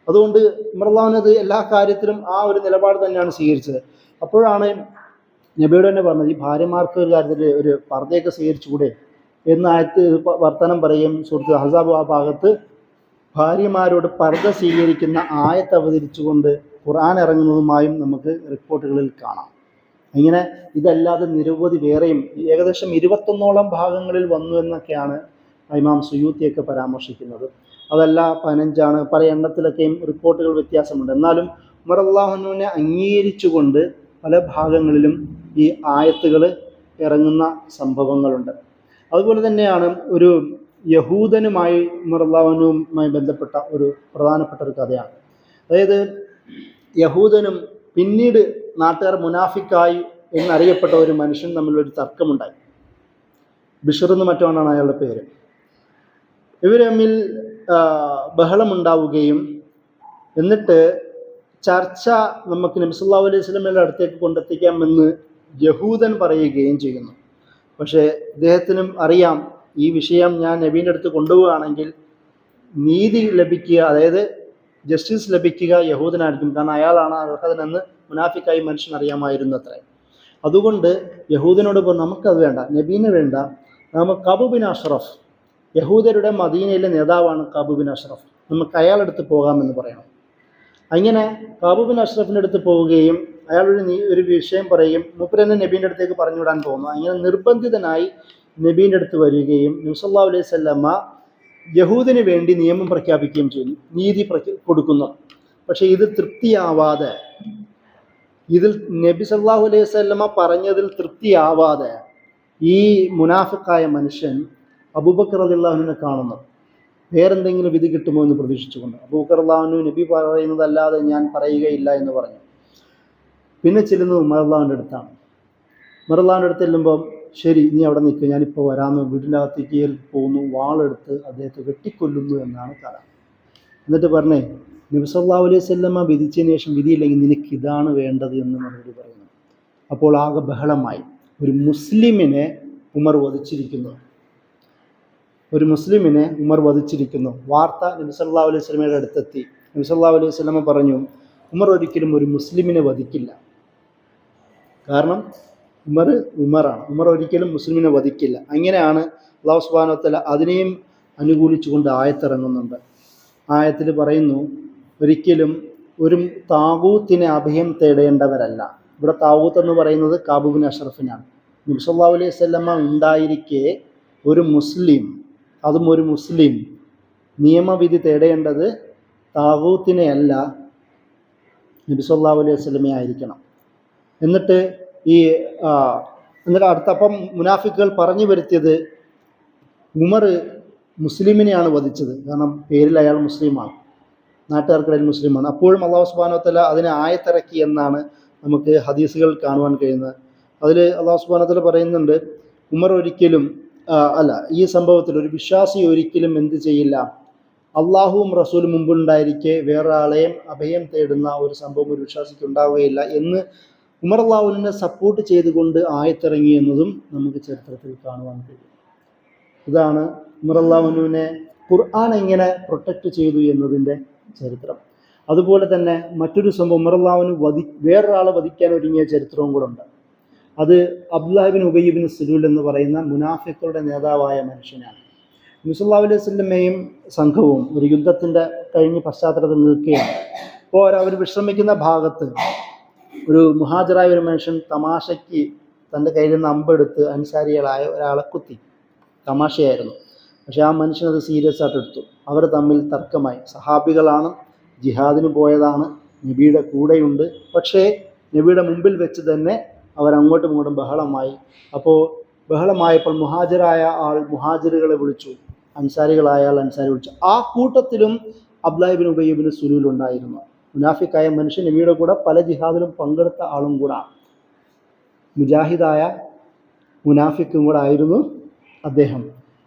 അതുകൊണ്ട് ഉമർ അള്ളാഹുവിനത് എല്ലാ കാര്യത്തിലും ആ ഒരു നിലപാട് തന്നെയാണ് സ്വീകരിച്ചത്. അപ്പോഴാണ് നബിയോട് തന്നെ പറഞ്ഞത്, ഈ ഭാര്യമാർക്ക് ഒരു കാര്യത്തിൽ ഒരു പർദ്ദയൊക്കെ സ്വീകരിച്ചുകൂടെ എന്ന ആയത്ത് വർത്തമാനം പറയും. സുഹൃത്ത് അഹ്സാബ് ആ ഭാഗത്ത് ഭാര്യമാരോട് പർദ്ദ സ്വീകരിക്കുന്ന ആയത്ത് അവതരിച്ചുകൊണ്ട് ഖുർആൻ ഇറങ്ങുന്നതുമായും നമുക്ക് റിപ്പോർട്ടുകളിൽ കാണാം. ഇങ്ങനെ ഇതല്ലാതെ നിരവധി വേറെയും ഏകദേശം 21ഓളം ഭാഗങ്ങളിൽ വന്നു എന്നൊക്കെയാണ് ഇമാം സുയൂത്തിയൊക്കെ പരാമർശിക്കുന്നത്. അതല്ല 15 പല എണ്ണത്തിലൊക്കെയും റിപ്പോർട്ടുകൾ വ്യത്യാസമുണ്ട്. എന്നാലും ഉമർ അള്ളാഹുവിനെ അംഗീകരിച്ചുകൊണ്ട് പല ഭാഗങ്ങളിലും ഈ ആയത്തുകൾ ഇറങ്ങുന്ന സംഭവങ്ങളുണ്ട്. അതുപോലെ തന്നെയാണ് ഒരു യഹൂദനുമായി ഉമർ അള്ളാഹുവിനുമായി ബന്ധപ്പെട്ട ഒരു പ്രധാനപ്പെട്ട ഒരു കഥയാണ്. അതായത് യഹൂദനും പിന്നീട് നാട്ടുകാർ മുനാഫിക്കായി എന്നറിയപ്പെട്ട ഒരു മനുഷ്യൻ തമ്മിലൊരു തർക്കമുണ്ടായി. ബിഷർ എന്ന് മറ്റാണ് അയാളുടെ പേര്. ഇവർ തമ്മിൽ ബഹളമുണ്ടാവുകയും എന്നിട്ട് ചർച്ച നമുക്ക് നബി സല്ലല്ലാഹു അലൈഹി വസല്ലമയുടെ അടുത്തേക്ക് കൊണ്ടെത്തിക്കാമെന്ന് യഹൂദൻ പറയുകയും ചെയ്യുന്നു. പക്ഷേ ഇദ്ദേഹത്തിനും അറിയാം, ഈ വിഷയം ഞാൻ നബീൻ്റെ അടുത്ത് കൊണ്ടുപോവുകയാണെങ്കിൽ നീതി ലഭിക്കുക, അതായത് ജസ്റ്റിസ് ലഭിക്കുക യഹൂദനായിരിക്കും. കാരണം അയാളാണ് അർഹതനെന്ന് മുനാഫിക്കായി മനുഷ്യൻ അറിയാമായിരുന്നു അത്രേ. അതുകൊണ്ട് യഹൂദനോട് പറഞ്ഞു, നമുക്കത് വേണ്ട, നബീനെ വേണ്ട, നമുക്ക് കഅബ് ബിൻ അഷ്റഫ്, യഹൂദരുടെ മദീനയിലെ നേതാവാണ് കഅബ് ബിൻ അഷ്റഫ്, നമുക്ക് അയാളടുത്ത് പോകാമെന്ന് പറയണം. അങ്ങനെ കഅബ് ബിൻ അഷ്റഫിൻ്റെ അടുത്ത് പോവുകയും അയാളൊരു വിഷയം പറയുകയും മൂപ്പരെന്നെ നബീൻ്റെ അടുത്തേക്ക് പറഞ്ഞു വിടാൻ പോകുന്നു. അങ്ങനെ നിർബന്ധിതനായി നബീൻ്റെ അടുത്ത് വരികയും നബി സല്ലല്ലാഹു അലൈഹി വസല്ലമ യഹൂദിന് വേണ്ടി നിയമം പ്രഖ്യാപിക്കുകയും ചെയ്യുന്നു, നീതി കൊടുക്കുന്നു. പക്ഷേ ഇത് തൃപ്തിയാവാതെ, ഇതിൽ നബി സല്ലല്ലാഹു അലൈഹി വസല്ലമ പറഞ്ഞതിൽ തൃപ്തിയാവാതെ ഈ മുനാഫിക്കായ മനുഷ്യൻ അബൂബക്കർ റളിയല്ലാഹു അൻഹുവിനെ കാണുന്നു. വേറെന്തെങ്കിലും വിധി കിട്ടുമോ എന്ന് പ്രതീക്ഷിച്ചുകൊണ്ട് അബൂബക്കർ റളിയല്ലാഹു അൻഹു നബി പറയുന്നതല്ലാതെ ഞാൻ പറയുകയില്ല എന്ന് പറഞ്ഞു. പിന്നെ ചെല്ലുന്നത് ഉമർ റളിയല്ലാഹുവിൻ്റെ അടുത്താണ്. ഉമർ റളിയല്ലാഹുവിൻ്റെ അടുത്ത് ചെല്ലുമ്പോൾ, ശരി നീ അവിടെ നിൽക്കുക, ഞാനിപ്പോൾ വരാമെന്ന് വീട്ടിൻ്റെ അകത്തേക്ക് കയറി പോകുന്നു. വാളെടുത്ത് അദ്ദേഹത്തെ വെട്ടിക്കൊല്ലുന്നു എന്നാണ് കഥ. എന്നിട്ട് പറഞ്ഞേ, നബി സല്ലല്ലാഹു അലൈഹി വസല്ലമ വിധിച്ചതിന് ശേഷം വിധിയില്ലെങ്കിൽ നിനക്ക് ഇതാണ് വേണ്ടത് എന്ന് മറുപടി പറയുന്നു. അപ്പോൾ ആകെ ബഹളമായി. ഒരു മുസ്ലിമിനെ ഉമർ വധിച്ചിരിക്കുന്നു, ഒരു മുസ്ലിമിനെ ഉമർ വധിച്ചിരിക്കുന്നു. വാർത്ത നബി സല്ലല്ലാഹു അലൈഹി വസല്ലമയുടെ അടുത്തെത്തി. നബി സല്ലല്ലാഹു അലൈഹി വസല്ലമ പറഞ്ഞു, ഉമർ ഒരിക്കലും ഒരു മുസ്ലിമിനെ വധിക്കില്ല. കാരണം ഉമറാണ്, ഉമർ ഒരിക്കലും മുസ്ലിമിനെ വധിക്കില്ല. അങ്ങനെയാണ് അല്ലാഹു സുബ്ഹാനഹു വ തആല അതിനെയും അനുകൂലിച്ചുകൊണ്ട് ആയത്തിറങ്ങുന്നുണ്ട്. ആയത്തിൽ പറയുന്നു, ഒരിക്കലും ഒരു താഗൂത്തിനെ അഭയം തേടേണ്ടവരല്ല. ഇവിടെ താഗൂത്ത് എന്ന് പറയുന്നത് കഅബ് ബിൻ അഷ്റഫിനാണ്. നബി സല്ലല്ലാഹു അലൈഹി വസല്ലമ ഉണ്ടായിരിക്കെ ഒരു മുസ്ലിം, അതും ഒരു മുസ്ലിം നിയമവിധി തേടേണ്ടത് താഗൂത്തിനെ അല്ല, നബി സല്ലല്ലാഹു അലൈഹി വസല്ലമയെ ആയിരിക്കണം. എന്നിട്ട് അടുത്തപ്പം മുനാഫിക്കുകൾ പറഞ്ഞു വരുത്തിയത് ഉമർ മുസ്ലിമിനെയാണ് വധിച്ചത്. കാരണം പേരിൽ അയാൾ മുസ്ലിമാണ്, നാട്ടുകാർക്കിടയിൽ മുസ്ലിമാണ്. അപ്പോഴും അല്ലാഹു സുബ്ഹാനഹു വ തആല അതിനെ ആയത്തിറക്കി എന്നാണ് നമുക്ക് ഹദീസുകൾ കാണുവാൻ കഴിയുന്നത്. അതിൽ അല്ലാഹു സുബ്ഹാനഹു വ തആല പറയുന്നുണ്ട്, ഉമർ ഒരിക്കലും ഈ സംഭവത്തിൽ ഒരു വിശ്വാസി ഒരിക്കലും എന്ത് ചെയ്യില്ല, അള്ളാഹുവും റസൂലും മുമ്പുണ്ടായിരിക്കെ വേറൊരാളെയും അഭയം തേടുന്ന ഒരു സംഭവം ഒരു വിശ്വാസിക്ക് ഉണ്ടാവുകയില്ല എന്ന് ഉമർ അള്ളാഹുവിനെ സപ്പോർട്ട് ചെയ്തുകൊണ്ട് ആയത്തിറങ്ങി എന്നതും നമുക്ക് ചരിത്രത്തിൽ കാണുവാൻ കഴിയും. ഇതാണ് ഉമർ അള്ളാഹുവിനെ ഖുർആൻ എങ്ങനെ പ്രൊട്ടക്റ്റ് ചെയ്തു എന്നതിൻ്റെ ചരിത്രം. അതുപോലെ തന്നെ മറ്റൊരു സംഭവം, ഉമർ അള്ളാഹുവിന് വേറൊരാളെ വധിക്കാൻ ഒരുങ്ങിയ ചരിത്രവും കൂടെ ഉണ്ട്. അത് അബ്ദുല്ലാഹ് ഇബ്നു ഉബയ്യ് ഇബ്നു സലൂൽ എന്ന് പറയുന്ന മുനാഫിക്കുകളുടെ നേതാവായ മനുഷ്യനാണ്. നബി സല്ലല്ലാഹു അലൈഹി വസല്ലമയും സംഘവും ഒരു യുദ്ധത്തിൻ്റെ കഴിഞ്ഞ് പശ്ചാത്തലത്തിൽ നിൽക്കുകയാണ്. അപ്പോൾ അവർ വിശ്രമിക്കുന്ന ഭാഗത്ത് ഒരു മുഹാജിറായ ഒരു മനുഷ്യൻ തമാശയ്ക്ക് തൻ്റെ കയ്യിൽ നിന്ന് അമ്പെടുത്ത് അൻസാരികളായ ഒരാളെ കുത്തി. തമാശയായിരുന്നു, പക്ഷേ ആ മനുഷ്യൻ അത് സീരിയസ് ആയിട്ട് എടുത്തു. അവർ തമ്മിൽ തർക്കമായി. സഹാബികളാണ്, ജിഹാദിന് പോയതാണ്, നബിയുടെ കൂടെയുണ്ട്. പക്ഷേ നബിയുടെ മുമ്പിൽ വെച്ച് തന്നെ അവരങ്ങോട്ടും ഇങ്ങോട്ടും ബഹളമായി. അപ്പോൾ ബഹളമായപ്പോൾ മുഹാജിറായ ആൾ മുഹാജിറുകളെ വിളിച്ചു, അൻസാരികളായ ആൾ അൻസാരി വിളിച്ചു. ആ കൂട്ടത്തിലും അബ്ദുല്ലാഹ് ഇബ്നു ഉബയ്യ് ഇബ്നു സലൂൽ ഉണ്ടായിരുന്നു. മുനാഫിക്കായ മനുഷ്യൻ നബിയുടെ കൂടെ പല ജിഹാദിലും പങ്കെടുത്ത ആളും കൂടെ, മുജാഹിദായ മുനാഫിക്കും കൂടെ ആയിരുന്നു അദ്ദേഹം.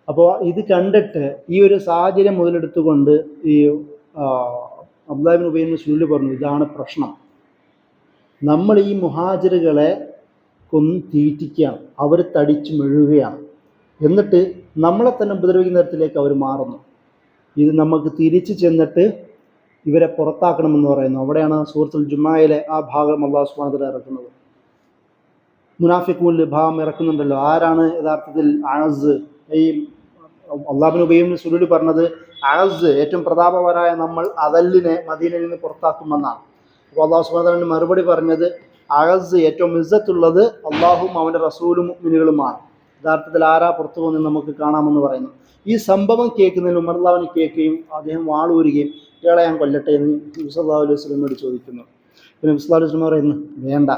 അപ്പോൾ ഇത് കണ്ടിട്ട് ഈ ഒരു സാഹചര്യം മുതലെടുത്തുകൊണ്ട് ഈ അബ്ദുല്ലാഹ് ഇബ്നു ഉബയ്യ് ഇബ്നു സലൂൽ പറഞ്ഞു, ഇതാണ് പ്രശ്നം, നമ്മൾ ഈ മുഹാജിറുകളെ കൊന്ന് തീറ്റിക്കുകയാണ്, അവർ തടിച്ചു മെഴുകുകയാണ്, എന്നിട്ട് നമ്മളെ തന്നെ ഉപദ്രവിക്കുന്ന തരത്തിലേക്ക് അവർ മാറുന്നു. ഇത് നമുക്ക് തിരിച്ചു ചെന്നിട്ട് ഇവരെ പുറത്താക്കണമെന്ന് പറയുന്നു. അവിടെയാണ് സൂറത്തുൽ ജുമായിലെ ആ ഭാഗം അല്ലാഹു സുബ്ഹാനഹു വ തആല ഇറക്കുന്നത്. മുനാഫിഖൂനിൽ ഭാഗം ഇറക്കുന്നുണ്ടല്ലോ. ആരാണ് യഥാർത്ഥത്തിൽ അഅസ്? ഈ അബ്ദുല്ലാഹ് ഇബ്നു ഉബയ്യ് ഇബ്നു സലൂൽ പറഞ്ഞത് അഅസ്, ഏറ്റവും പ്രതാപവരായ നമ്മൾ അദല്ലിനെ മദീനയിൽ നിന്ന് പുറത്താക്കുമെന്നാണ്. അപ്പോൾ അല്ലാഹു സുബ്ഹാനഹു വ തആല മറുപടി പറഞ്ഞത് അഅസ്, ഏറ്റവും ഇസ്സത്തുള്ളത് അള്ളാഹും അവൻ്റെ റസൂലും മുഅ്മിനുകളുമാണ്. യഥാർത്ഥത്തിൽ ആരാ പുറത്തു പോകുന്നത് നമുക്ക് കാണാമെന്ന് പറയുന്നു. ഈ സംഭവം കേൾക്കുന്നതിന് ഉമർ അള്ളാഹുവിനെ കേൾക്കുകയും അദ്ദേഹം വാളൂരുകയും ഇയാളെ ഞാൻ കൊല്ലട്ടെ എന്ന് നബി സല്ലല്ലാഹു അലൈഹി വസല്ലമയോട് ചോദിക്കുന്നു. പിന്നെ നബി സല്ലല്ലാഹു അലൈഹി വസല്ലം പറയുന്നു, വേണ്ട.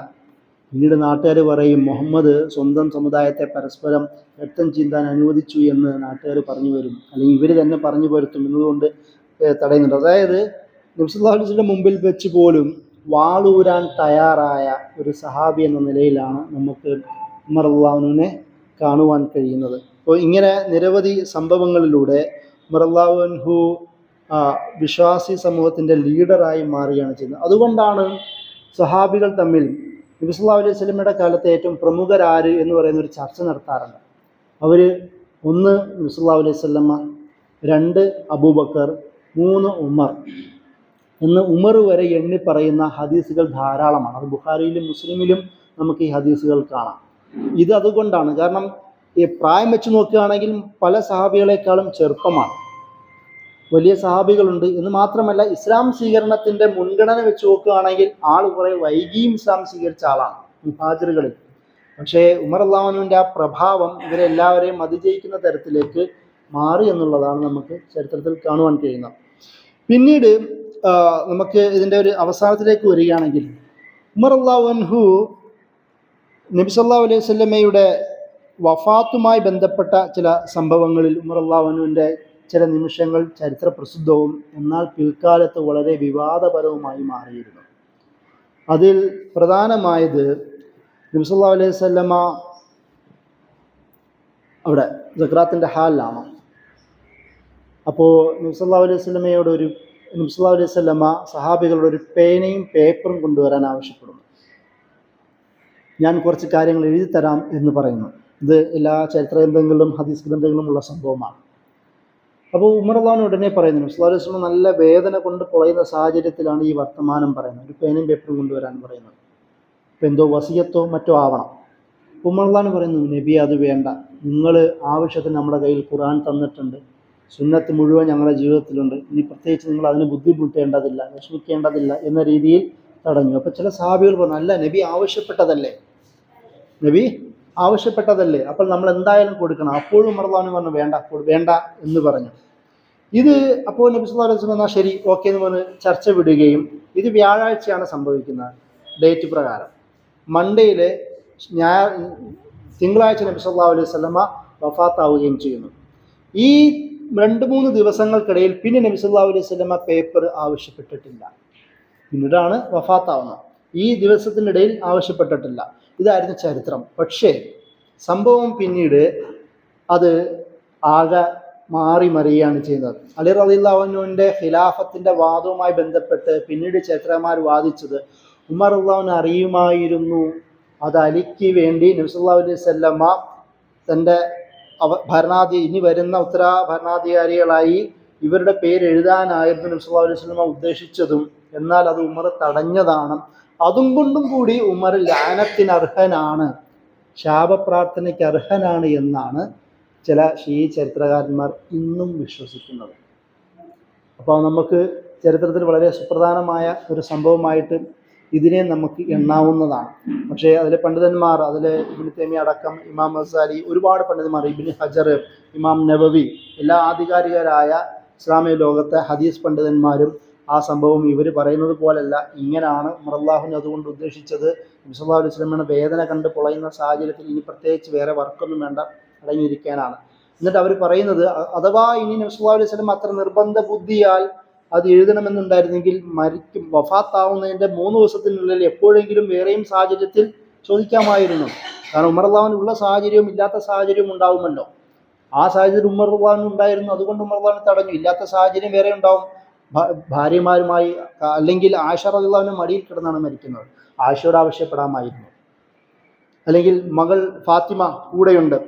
പിന്നീട് നാട്ടുകാർ പറയും, മുഹമ്മദ് സ്വന്തം സമുദായത്തെ പരസ്പരം രക്തം ചീന്താൻ അനുവദിച്ചു എന്ന് നാട്ടുകാർ പറഞ്ഞു വരും, അല്ലെങ്കിൽ ഇവർ തന്നെ പറഞ്ഞു വരുത്തും എന്നതുകൊണ്ട് തടയുന്നുണ്ട്. അതായത് നബി സല്ലല്ലാഹു അലൈഹി വസല്ലം മുമ്പിൽ വെച്ച് പോലും വാളൂരാൻ തയ്യാറായ ഒരു സഹാബി എന്ന നിലയിലാണ് നമുക്ക് ഉമർ അള്ളാഹുവിനെ കാണുവാൻ കഴിയുന്നത്. അപ്പോൾ ഇങ്ങനെ നിരവധി സംഭവങ്ങളിലൂടെ ഉമർ അള്ളാഹു അൻഹു വിശ്വാസി സമൂഹത്തിൻ്റെ ലീഡറായി മാറുകയാണ് ചെയ്യുന്നത്. അതുകൊണ്ടാണ് സഹാബികൾ തമ്മിൽ നബി സല്ലല്ലാഹു അലൈഹി വസല്ലമയുടെ കാലത്തെ ഏറ്റവും പ്രമുഖരാര് എന്ന് പറയുന്ന ഒരു ചർച്ച നടത്താറുണ്ട്. അവർ 1 നബി സല്ലല്ലാഹു അലൈഹി വസല്ലമ, 2 അബൂബക്കർ, 3 ഉമർ എന്ന് ഉമർ വരെ എണ്ണി പറയുന്ന ഹദീസുകൾ ധാരാളമാണ്. അത് ബുഖാരിയിലും മുസ്ലിമിലും നമുക്ക് ഈ ഹദീസുകൾ കാണാം. ഇത് അതുകൊണ്ടാണ്, കാരണം ഈ പ്രായം വെച്ച് നോക്കുകയാണെങ്കിൽ പല സഹാബികളെക്കാളും ചെറുപ്പമാണ്, വലിയ സഹാബികളുണ്ട് എന്ന് മാത്രമല്ല ഇസ്ലാം സ്വീകരണത്തിൻ്റെ മുൻഗണന വെച്ച് നോക്കുകയാണെങ്കിൽ ആൾ കുറേ വൈകിയും ഇസ്ലാം സ്വീകരിച്ച ആളാണ് മുഹാജിറുകളിൽ. പക്ഷേ ഉമർ അള്ളാഹുവിൻ്റെ ആ പ്രഭാവം ഇവരെല്ലാവരെയും അതിജയിക്കുന്ന തരത്തിലേക്ക് മാറി എന്നുള്ളതാണ് നമുക്ക് ചരിത്രത്തിൽ കാണുവാൻ കഴിയുന്നത്. പിന്നീട് നമുക്ക് ഇതിൻ്റെ ഒരു അവസാനത്തിലേക്ക് വരികയാണെങ്കിൽ, ഉമർ അള്ളാഹു അൻഹു നബി സല്ലല്ലാഹു അലൈഹി വസല്ലമയുടെ വഫാത്തുമായി ബന്ധപ്പെട്ട ചില സംഭവങ്ങളിൽ ഉമർ അള്ളാഹു അൻഹുവിൻ്റെ ചില നിമിഷങ്ങൾ ചരിത്ര പ്രസിദ്ധവും എന്നാൽ പിൽക്കാലത്ത് വളരെ വിവാദപരവുമായി മാറിയിരുന്നു. അതിൽ പ്രധാനമായത് നബി സല്ലല്ലാഹു അലൈഹി വസല്ലമ അവിടെ സക്രാത്തിൻ്റെ ഹാലിലാണ്. അപ്പോൾ നബി സല്ലല്ലാഹു അലൈഹി വസല്ലമയോട് നബി സല്ലല്ലാഹു അലൈഹി വസല്ലമ സഹാബികളോട് ഒരു പേനയും പേപ്പറും കൊണ്ടുവരാൻ ആവശ്യപ്പെടുന്നു. ഞാൻ കുറച്ച് കാര്യങ്ങൾ എഴുതി തരാം എന്ന് പറയുന്നു. ഇത് എല്ലാ ചരിത്ര ഗ്രന്ഥങ്ങളിലും ഹദീസ് ഗ്രന്ഥങ്ങളിലും ഉള്ള സംഭവമാണ്. അപ്പോൾ ഉമർ അള്ളാഹുവിന് ഉടനെ പറയുന്നു, നബി സല്ലല്ലാഹു അലൈഹി വസല്ലം നല്ല വേദന കൊണ്ട് പൊളയുന്ന സാഹചര്യത്തിലാണ് ഈ വർത്തമാനം പറയുന്നത്, ഒരു പേനയും പേപ്പറും കൊണ്ടുവരാൻ പറയുന്നത്. ഇപ്പം എന്തോ വസിയത്തോ മറ്റോ ആവണം. ഉമർ അള്ളാഹുവിന് പറയുന്നു, നബി അത് വേണ്ട, നിങ്ങൾ ആവശ്യത്തിന് നമ്മുടെ കയ്യിൽ ഖുർആൻ തന്നിട്ടുണ്ട്, സുന്നത്ത് മുഴുവൻ ഞങ്ങളുടെ ജീവിതത്തിലുണ്ട്, ഇനി പ്രത്യേകിച്ച് നിങ്ങൾ അതിന് ബുദ്ധിമുട്ടേണ്ടതില്ല, വിഷമിക്കേണ്ടതില്ല എന്ന രീതിയിൽ തടഞ്ഞു. അപ്പോൾ ചില സഹാബികൾ പറഞ്ഞു, അല്ല നബി ആവശ്യപ്പെട്ടതല്ലേ, അപ്പോൾ നമ്മൾ എന്തായാലും കൊടുക്കണം. അപ്പോഴും ഉമർ അള്ളാഹു പറഞ്ഞു വേണ്ട എന്ന് പറഞ്ഞു. ഇത് അപ്പോൾ നബി സല്ലല്ലാഹു അലൈഹി വസല്ലം എന്നാൽ ശരി ഓക്കെ എന്ന് പറഞ്ഞ് ചർച്ച വിടുകയും, ഇത് വ്യാഴാഴ്ചയാണ് സംഭവിക്കുന്നത് ഡേറ്റ് പ്രകാരം. മൺഡേയിലെ തിങ്കളാഴ്ച നബി സല്ലല്ലാഹു അലൈഹി വസല്ലമ വഫാത്താവുകയും ചെയ്യുന്നു. ഈ 2-3 ദിവസങ്ങൾക്കിടയിൽ പിന്നെ നബി സല്ലല്ലാഹു അലൈഹി വസല്ലമ പേപ്പർ ആവശ്യപ്പെട്ടിട്ടില്ല. പിന്നീടാണ് വഫാത്താവുന്നത്. ഈ ദിവസത്തിനിടയിൽ ആവശ്യപ്പെട്ടിട്ടില്ല. ഇതായിരുന്നു ചരിത്രം. പക്ഷേ സംഭവം പിന്നീട് അത് ആകെ മാറി മറിയുകയാണ് ചെയ്യുന്നത്. അലി റളിയല്ലാഹു അൻഹുവിൻ്റെ ഖിലാഫത്തിൻ്റെ വാദവുമായി ബന്ധപ്പെട്ട് പിന്നീട് ചരിത്രകാരന്മാർ വാദിച്ചത് ഉമർ റളിയല്ലാഹു അൻഹു അറിയുമായിരുന്നു അത് അലിക്ക് വേണ്ടി നബി സല്ലല്ലാഹു അലൈഹി വസല്ലമ തൻ്റെ ഇനി വരുന്ന ഭരണാധികാരികളായി ഇവരുടെ പേര് എഴുതാനായിരുന്നു നബി സല്ലല്ലാഹു അലൈഹി വസല്ലമ ഉദ്ദേശിച്ചതും, എന്നാൽ അത് ഉമർ തടഞ്ഞതാണ്. അതും കൊണ്ടും കൂടി ഉമർ ലാനത്തിന് അർഹനാണ്, ശാപപ്രാർത്ഥനയ്ക്ക് അർഹനാണ് എന്നാണ് ചില ചരിത്രകാരന്മാർ ഇന്നും വിശ്വസിക്കുന്നത്. അപ്പോൾ നമുക്ക് ചരിത്രത്തിൽ വളരെ സുപ്രധാനമായ ഒരു സംഭവമായിട്ട് ഇതിനെ നമുക്ക് എണ്ണാവുന്നതാണ്. പക്ഷേ അതിലെ പണ്ഡിതന്മാർ, അതിലെ ഇബ്നു തൈമിയ്യ അടക്കം, ഇമാം ഗസാലി, ഒരുപാട് പണ്ഡിതന്മാർ, ഇബ്നു ഹജർ, ഇമാം നവവി, എല്ലാ ആധികാരികരായ ഇസ്ലാമിക ലോകത്തെ ഹദീസ് പണ്ഡിതന്മാരും ആ സംഭവം ഇവർ പറയുന്നത് പോലല്ല, ഇങ്ങനെയാണ് ഉമർ അള്ളാഹുവിനെ അതുകൊണ്ട് ഉദ്ദേശിച്ചത്. നബി സല്ലല്ലാഹു അലൈഹി വസല്ലമയുടെ വേദന കണ്ട് പൊളയുന്ന സാഹചര്യത്തിൽ ഇനി പ്രത്യേകിച്ച് വേറെ വർക്കൊന്നും വേണ്ട, അടങ്ങിയിരിക്കാനാണ്. എന്നിട്ട് അവർ പറയുന്നത്, അഥവാ ഇനി നബി സല്ലല്ലാഹു അലൈഹി വസല്ലം അത്ര നിർബന്ധ ബുദ്ധിയാൽ അത് എഴുതണമെന്നുണ്ടായിരുന്നെങ്കിൽ വഫാത്താവുന്നതിൻ്റെ 3 ദിവസത്തിനുള്ളിൽ എപ്പോഴെങ്കിലും വേറെയും സാഹചര്യത്തിൽ ചോദിക്കാമായിരുന്നു. കാരണം ഉമർ അള്ളാഹുവിന് ഉള്ള സാഹചര്യവും ഇല്ലാത്ത സാഹചര്യവും ഉണ്ടാവുമല്ലോ. ആ സാഹചര്യം ഉമർ അള്ളാഹുവിന് ഉണ്ടായിരുന്നു, അതുകൊണ്ട് ഉമർ അള്ളാഹുവിനെ തടഞ്ഞു. ഇല്ലാത്ത സാഹചര്യം വേറെ ഉണ്ടാവും. ഭാര്യമാരുമായി, അല്ലെങ്കിൽ ആയിഷ റളിയല്ലാഹു മടിയിൽ കിടന്നാണ് മരിക്കുന്നത്, ആയിഷയോട് ആവശ്യപ്പെടാമായിരുന്നു. അല്ലെങ്കിൽ മകൾ ഫാത്തിമ കൂടെയുണ്ട്,